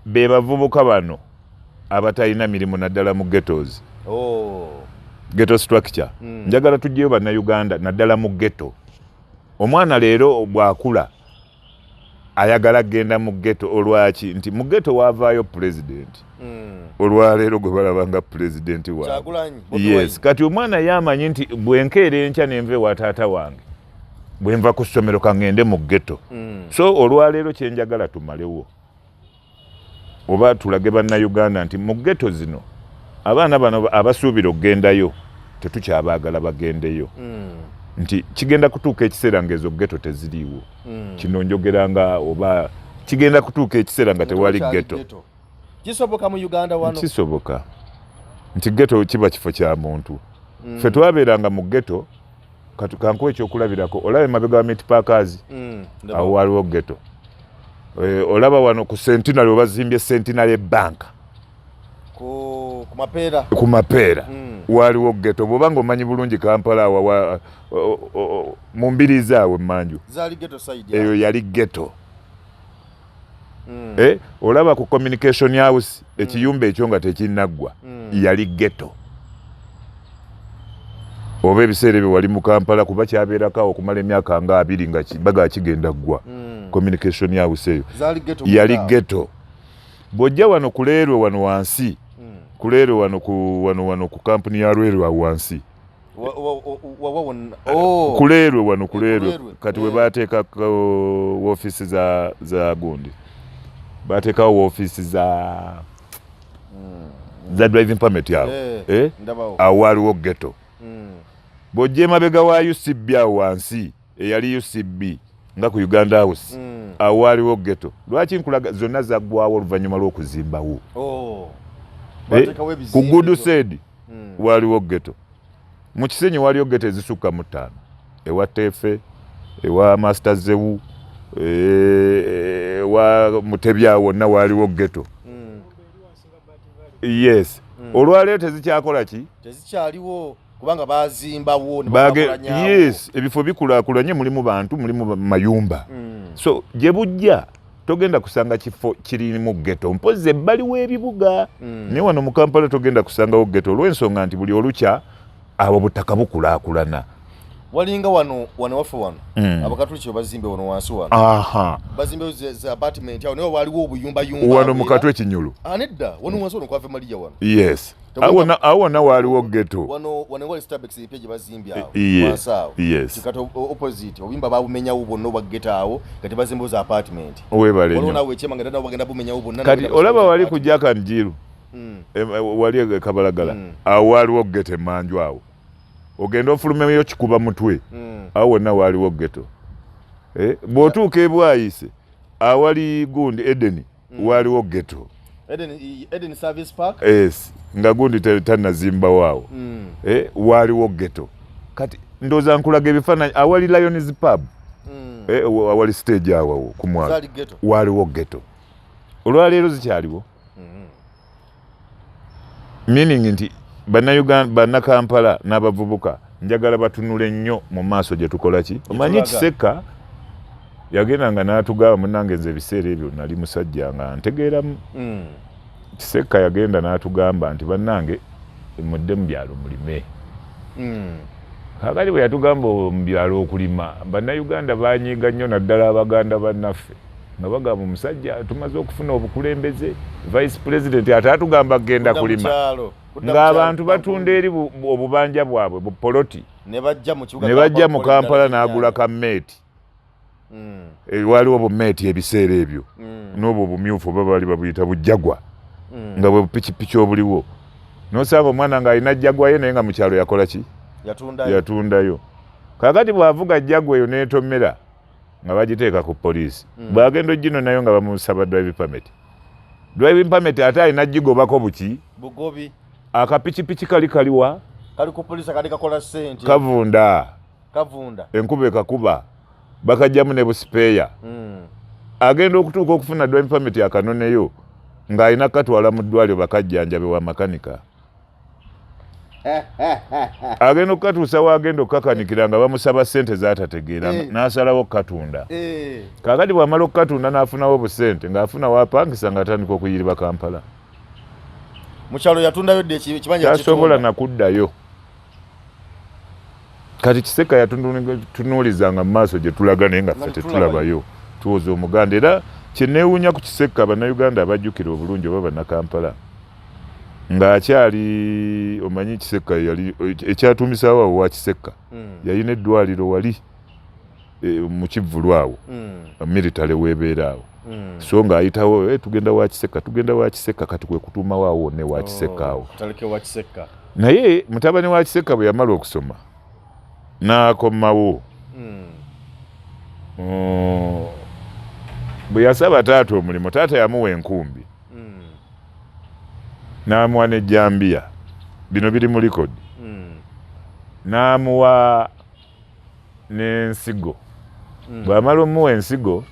be bavubuka bano abatalina mirimu naddala mu ghettos ghetto structure njagala tujjeyo banna Uganda naddala mu ghetto omwana leero bwakula ayagala genda mu ghetto olwaki nti mu ghetto waavaayo president olwaleero gwe balabanga president waabwe yes kati omwana yamanyi nti bwenkeera enkya nenve wa taata wange bwenva ku ssomero kangende mu ghetto so olwaleero kyenjagala tumalewo oba tulage banna Uganda nti mu ghetto zino abaana bano abasuubira okugendayo tetukyabaagala bagendeyo nti kigenda kutuuka ekiseera ng'ezo ghetto teziriiwo kino njogeranga oba kigenda kutuuka ekiseera nga tewali ghetto kisoboka mu Uganda wano kisoboka nti ghetto kiba kifo kya muntu ffe twabeeranga mu ghetto kankuwa ekyokulabirako olabe mabega wa meat packers awo waliwo ghetto olaba wano ku Centenary bazimbye Centenary Bank ku mapeera waliwo ghetto bw'obanga omanyi bulungi Kampala awa mu mbiri zaawe manju eyo yali ghetto. Olaba ku Communication House ekiyumba ekyo nga tekinnaggwa yali ghetto. Oba ebiseera bye wali mu Kampala kuba kyabeerako okumala emyaka nga 2 nga baga kigenda ggwa. Communication House eyo yali ghetto. Bw'ojja wano ku Leerwe wano wansi Kuleerwe wano ku kampuni ya Lwerwe wansi Kuleerwe wano Kuleerwe kati we bateeka office za gundi bateeka office za driving permit yao awaliwo ghetto. Bw'ojja emabega wa UCB awo wansi eyali UCB nga ku Uganda House awaliwo ghetto. Lwaki nkulaga zonna zaggwawo oluvannyuma lw'okuzimbawo. Ku Gudu Said waliwo ghetto. Mu Kisenyi waliwo ghetto ezisukka mu 5 ewa Tefe ewa Master Zewu ewa Mutebya wonna waliwo ghetto. Yes. Olwaleero tezikyakola ki? Tezikyaliwo kubanga bazimbawo ne bakulanya. Yes, ebifo bikulaakulanye mulimu bantu mulimu mayumba. So gye bujja togenda kusanga kifo kiri mu ghetto mpoze ebbali w'ebibuga. Ne wano mu Kampala togenda kusangawo ghetto olw'ensonga nti buli olukya abo butaka bukulaakulana. Walinga wano wafe wano abakatuliki bazimbe wano wansi wano. Bazimbe za apartment awo niwo waliwo obuyumba wano mu Katwe Kinyulu. Nedda wano wansi wano kwave Malia wano. Yes. Awona waliwo ghetto. Wano wali Starbucks page bazimbye awo. Yes. Yes. Kikato opposite obuyumba babumenya ubo no bageta awo kati bazimbe za apartment. Owebale. Wano nawe chema ngenda bagenda bumenya ubo nana. Kati olaba wali kujaka njiru. Wali Kabalagala. Awaliwo ghetto manju awo. Ogenda ofulumeyo kikuba mutwe awona waliwo ghetto. Bw'otuuka ebwayise awali gundi Eden waliwo ghetto. Eden Service Park? Yes, nga gundi tannazimba waawo. Waliwo ghetto. Kati ndoza nkulaga ebifaananyi awali Lions Pub awali stage awo ku mwalo waliwo ghetto. Olwaleero zikyaliwo. Meaning nti Bannayuganda Kampala n'abavubuka njagala batunule nnyo mu maaso gye tukola ki. Omanyi Kiseka yagendanga n'atugamba munnange nze ebiseera ebyo nali musajja nga ntegeeramu. Kiseka yagenda n'atugamba nti bannange mudde mu byalo mulime. Kakati bwe yatugamba mu byalo okulima Bannayuganda banyiiga nnyo naddala Abaganda bannaffe nga bagamba omusajja tumaze okufuna obukulembeze Vice President ate atugamba genda kulima. Ng'abantu batunda eri obubanja bwabwe bupoloti ne bajja mu Kampala n'agula kameeti. Waliwo bumeeti ebiseera ebyo n'obwo bumyufu baba bali babuyita bujjagwa nga bwe bupikipiki obuliwo. N'osanga omwana ng'alina jjagwa ye naye nga mu kyalo yakola ki? Yatundayo. Kakati bw'avuga jjagwa eyo n'etomera nga bagiteeka ku poliisi. Bw'agenda oggino nayo nga bamusaba driving permit. Driving permit ate alina gigobako buki? Bugobi. Akapikipiki kaliwa? Kali ku poliisi kali kakola ssente. Kavunda. Enkuba ekakuba. Bakajjamu ne busipeya. Agenda okutuuka okufuna driving permit yakanoneyo ng'alina katwala mu ddwaliro bakajjanjabe wa makanika. Agenda okukatuusa wagenda okukakanikira nga bamusaba ssente z'atategeera n'asalawo okukatunda. Kakati bw'amala okukatunda n'afunawo obusente ng'afuna wapangisa ng'atandika okuyiriba Kampala. Mukyalo yatundayo dde ekibanja tasobola nakuddayo. Kati Kiseka yatunuulizanga mu maaso gye tulaga naye nga ffe tetulabayo. Tuwoza Omuganda era kyenneewuunya ku Kiseka Bannayuganda abajjukira obulungi oba Bannakampala ng'akyali omanyi Kiseka yali ekyatuumisaawo awo wa Kiseka yalina eddwaliro wali mu Kivvulu awo militale weebeera awo. So ng'ayitawo tugenda wa Kiseka kati kwe kutuumawo awo ne wa Kiseka awo. Naye mutabani wa Kiseka bwe yamala okusoma n'akomawo bwe yasaba taata omulimu taata yamuwa enkumbi n'amuwa n'ejjambiya bino biri mu likodi n'amuwa n'ensigo bw'amala omuwa ensigo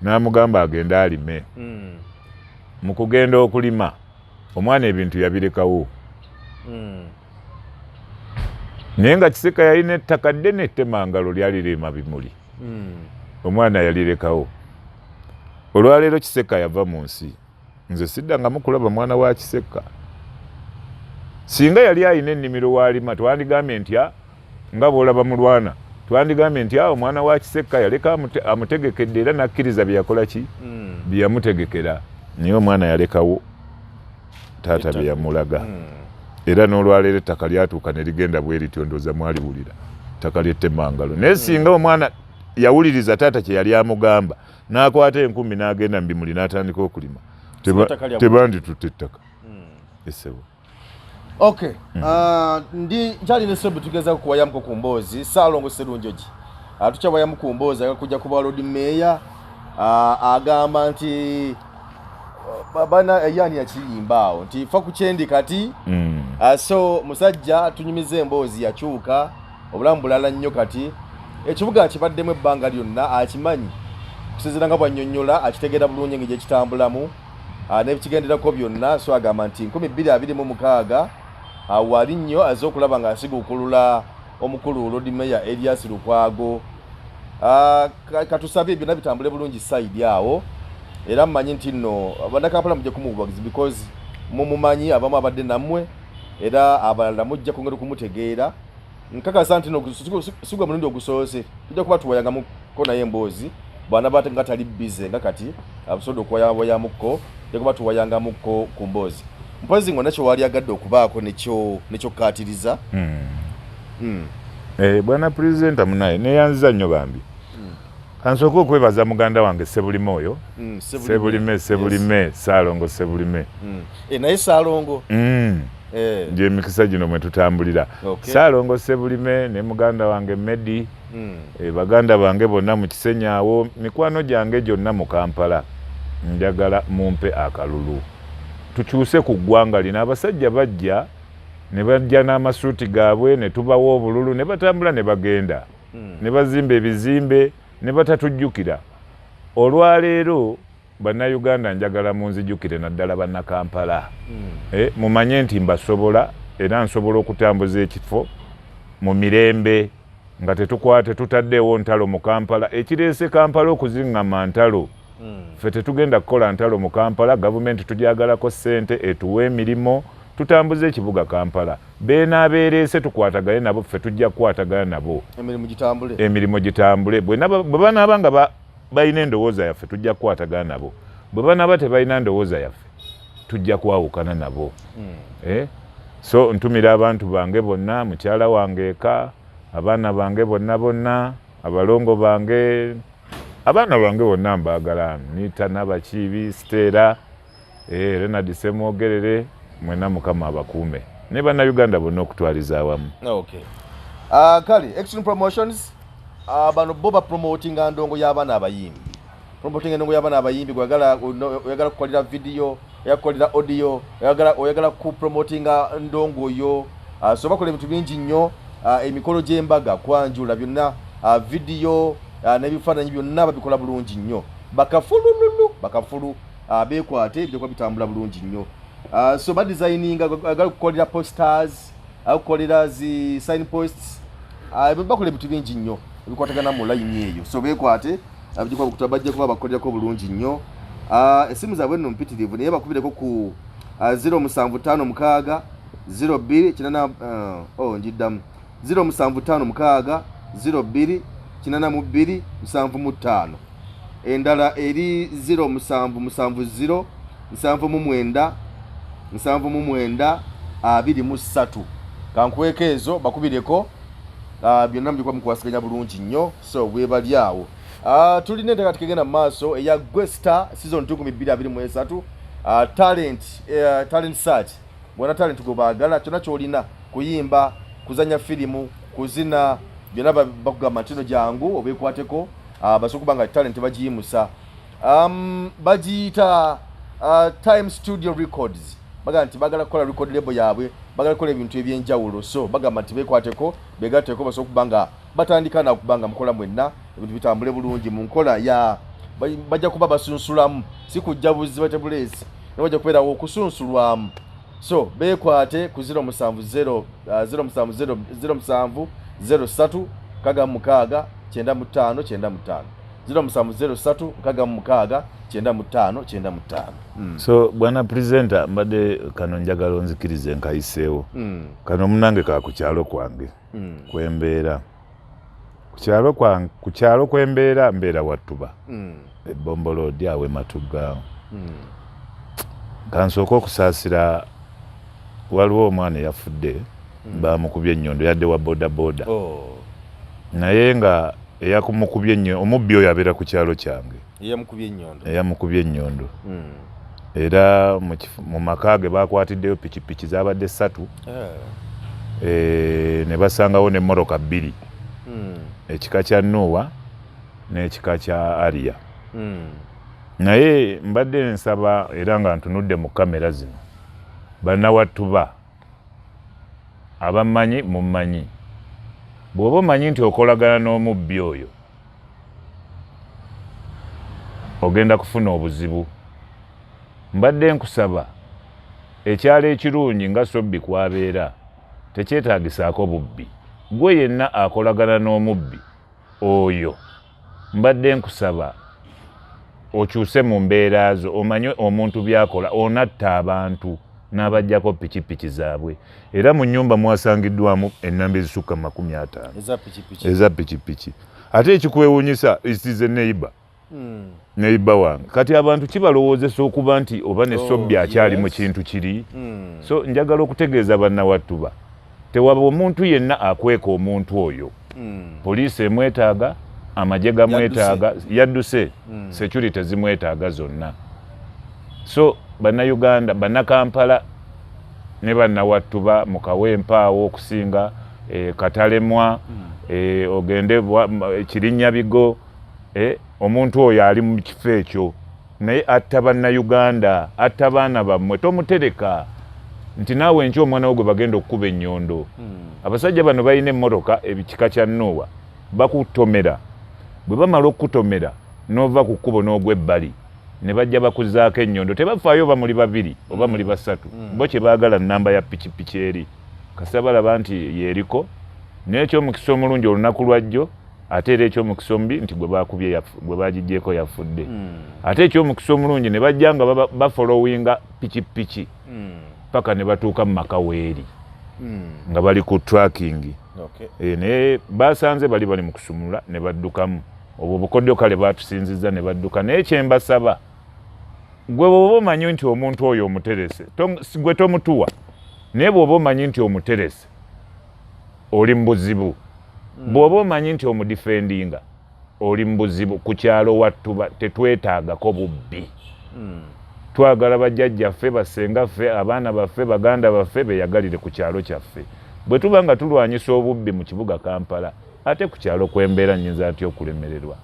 n'amugamba agenda alime. Mu kugenda okulima omwana ebintu yabirekawo. Naye nga Kiseka yalina ettaka ddene ettemangalo lyali lirima bimuli. Omwana yalirekawo. Olwaleero Kiseka yava mu nsi. Nze siddangamu kulaba mwana wa Kiseka. Singa yali ayina ennimiro w'alima twandigambye ntya nga bw'olaba mulwana. Twandigambye ntya omwana wa Kiseka yaleka amutegekedde era n'akkiriza bye yakola ki? Bye yamutegekera. Naye omwana yalekawo taata bye yamulaga. Era n'olwaleero ettaka lyatuuka ne ligenda bwe lityo ndowooza mwaliwulira. Ettaka ly'ettemangalo. Naye singa omwana yawuliriza taata kye yali amugamba n'akwata 10 n'agenda mu bimuli n'atandika okulima. Tebanditutte ettaka. Essebo. Okay. Ndi njali nesobe tugeza kuwayamuko ku Mboozi Saalongo Sserunjogi. Tukyawayamu ku Mboozi akujja kuba Lord Mayor agamba nti bana yani yakiyimbaawo nti fa ku kyendi kati so musajja tunyumize Mboozi yakyuka obulamu bulala nnyo kati ekibuga kibaddemu ebbanga lyonna akimanyi kusezera nga bwannyonnyola akitegera bulungi ng'egye kitambulamu n'ebikigenderako byonna so agamba nti 2026 wali nnyo azze okulaba ng'asiga okulula omukulu Lord Mayor Elias Lukwago. Katusabye byonna bitambule bulungi side awo era mmanyi nti nno bannakampala mujja kumububagizi because mumumanyi abamu abadde nammwe era abalala mujja kwongera okumutegeera. Nkakasa nti no sigwa mulundi ogusoose tujja kuba tuwayangamuko naye Mboozi bwana bate nga tali bize nga kati abusodo okuwayamuko tujja kuba tuwayangamuko ku Mboozi. Mpozi ngo nakyo wali agadde okubaako nekyo kaatiriza. Bwana President amunaye neyanziza nnyo bambi. Kansooka okwebaza muganda wange Sebulime oyo. Sebulime Saalongo Sebulime. Naye Saalongo. Nje emikisa gino mwe tutambulira. Saalongo Sebulime ne muganda wange Medi. Baganda bange bonna mu Kisenyaawo mikwano gyange gyonna mu Kampala. Njagala mumpe akalulu. Tukyuse ku ggwanga lino abasajja bajja ne bajja n'amasuuti gaabwe ne tubawo obululu ne batambula ne bagenda. Ne bazimba ebizimbe ne batatujjukira. Olwaleero bannayuganda njagala munzijjukire naddala bannakampala. Mumanye nti mbasobola era nsobola okutambuza ekifo mu mirembe nga tetutaddeewo ntalo mu Kampala. Ekireese Kampala okuziŋŋama ntalo ffe tetugenda kukola ntalo mu Kampala. Gavumenti tugyagalako ssente etuwe emirimu tutambuze ekibuga Kampala. Beenaabeereese tukwatagane nabo ffe tujja kukwatagana nabo emirimu gitambule. Bwe banaaba nga balina endowooza yaffe tujja kukwatagana nabo. Bwe banaaba tebalina ndowooza yaffe tujja kwawukana nabo. So ntumira abantu bange bonna, mukyala wange eka, abaana bange bonna, abalongo bange, abaana bange bonna mbaagala. Nita Nabakiibi, Stella, Renard Semwogerere, mwena Mukama abakuume. Ne bannayuganda bonna okutwaliza awamu. Okay. Kale, Extreme Promotions, bano boba promoting ndongo y'abaana abayimbi. Promoting ndongo y'abaana abayimbi oyagala kukolera video, yakolera audio, oyagala ku promoting ndongo yo. So bakola ebintu bingi nnyo, emikolo gy'embaga kwanjula byonna, video n'ebifaananyi byonna babikola bulungi nnyo. Bakafulu beekwate ebyo bitambula bulungi nnyo. So ba designing agala kukolera posters, akukolera zi signposts, bakola ebintu bingi nnyo ebikwatagana mu line eyo. So beekwate abijikwa kutabajja kuba bakolerako bulungi nnyo. Esimu zaabwe nno mpitirivu naye bakubireko ku 075 02 njiddamu 075 02 82 endala eri 077 079 23 kankweka ezo bakubireko byonna mubikwa mukwasaganya bulungi nnyo. So webali awo tulina enteekateeka kigenda mu maaso eya Gwesta season 2 talent search. Bwana talent gobaagala kyonna kyolina kuyimba, kuzanya firimu, kuzina byonna bakugamba ntino jangu obeekwateko basokuba nga talent bagiyimusa. Bagiyita Time Studio Records. Bagamba nti bagala kukola record label yaabwe, bagala kukola ebintu ebyenjawulo. So bagamba nti beekwateko beegatteko basokuba nga batandika na kubanga mukola mwenna ebintu bitambule bulungi mu nkola ya bajja kuba basunsulamu si kujja buziba tabulesi ne bajja kubeera okusunsulwamu so beekwate ku 070 0703 95 95 0703 95 so bwana presenter mbadde kano njagala onzikirize nkayiseewo kano munange ka ku kyalo kwange kwembeera ku kyalo kwembeera mbeera Wattuba Ebbomboloodi awe Matugga kansooka okusaasira waliwo omwana eyafudde bamukubye ennyondo yadde wa bodaboda naye nga eyakumukubye ennyondo omubbi oyo abeera ku kyalo kyange eyamukubye ennyondo era mu maka ge bakwatiddeyo pikipiki zabadde 3 ne basangawo n'emmoroka 2 ekika kya Noah n'ekika kya Aria naye mbadde nsaba era nga ntunudde mu kamera zino bannawattuba abamanyi mumanyi bw'oba omanyi nti okolagana n'omubbi oyo ogenda kufuna obuzibu mbadde nkusaba ekyalo ekirungi nga Sobbi kwabeera tekyetaagisaako bubbi gwe yenna akolagana n'omubbi oyo mbadde nkusaba okyuse mu mbeera zo omanye omuntu byakola onatta abantu n'abajjako pikipiki zaabwe era mu nnyumba mwasangiddwamu ennamba ezisukka 50 eza pikipiki ate ekikwewuunyisa isize neiba wange kati abantu kibalowoozesa okuba nti oba ne Sobbi akyali mu kintu kiri so njagala okutegeeza bannawattuba tewaba omuntu yenna akweka omuntu oyo poliisi emwetaaga amagye gamwetaaga yadduse security zimwetaaga zonna so bannayuganda bannakampala ne bannawattuba mu kawempaawo okusinga Katalemwa ogende Kirinnya Bigo omuntu oyo ali mu kifo ekyo naye atta bannayuganda atta baana bammwe tomutereka nti naawe enkya omwana wo gwe bagenda okukuba ennyondo abasajja bano balina emmoroka ebikika kya Noah bakutomera bwe bamala okukutomera n'ova ku kkubo n'ogw'ebbali ne bajja bakuzaako ennyondo tebafaayo oba muli 2 oba muli 3 bo kye baagala nnamba ya pikipiki eri kasita balaba nti yeeriko n'ekyomukisa omulungi olunaku lwajjo ate era ekyomukisa omubi nti gwe bagigyeko yafudde ate ekyomukisa omulungi ne bajja nga bafolowinga pikipiki paka ne batuuka mu maka weeri nga bali ku tracking naye basanze bali mu kusumulula ne baddukamu obwo bukodyo kale batusinziza ne badduka naye kyembasaba gwe bw'oba omanyi nti omuntu oyo omuterese gwe tomutuwa naye bw'oba omanyi nti omuterese oli mu buzibu bw'oba omanyi nti omudifendinga oli mu buzibu ku kyalo Wattuba tetwetaagako bubbi twagala bajjajjaffe basengaffe abaana baffe baganda baffe beyagalire ku kyalo kyaffe bwe tuba nga tulwanyisa obubbi mu kibuga Kampala ate ku kyalo kwembeera nnyinza atya okulemererwa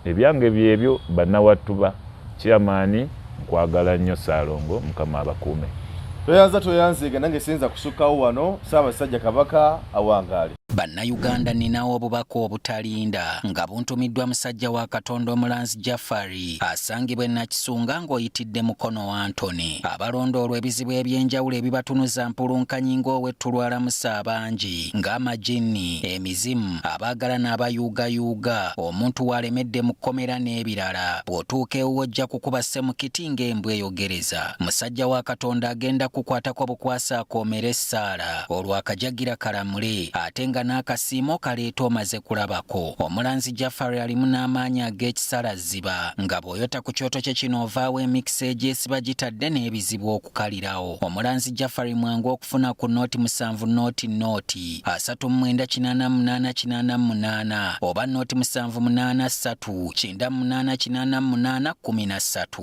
ebyange byebyo bannawattuba kyamaani nkwagala nnyo Ssaalongo Mukama abakuume toyanziga nange sinza kusukkawo wano Ssaabasajja Kabaka awangaale Bannayuganda ninawo obubaka obutalinda nga buntumiddwa musajja wa Katonda Omulanzi Jafari asangibwa Nakisunga ng'oyitidde mukono wa Antony. Abalondoolwa ebizibu ebyenjawulo ebibatunuza mpulunkanyi ng'owetulwalamusa abangi ng'amajinni, emizimu, abaagala n'abayuugayuuga, omuntu walemedde mu kkomera n'ebirala. Bw'otuuka ewuwo ojja kukuba ssemukiti ng'embwa eyogereza. Musajja wa Katonda agenda kukwatako bukwasa akoomera essaala olwo akajagira kalamule ate nga n'akasiimo kaleeta omaze kulabako. Omulanzi Jafari alimu n'amaanyi ag'ekisalaziba nga bw'oyota ku kyoto kye kino ovaawo emikisa egyesiba gitadde n'ebizibu okukalirawo. Omulanzi Jafari mwangu okufuna ku nooti 7 nooti 38888 oba nooti 783 9888 13.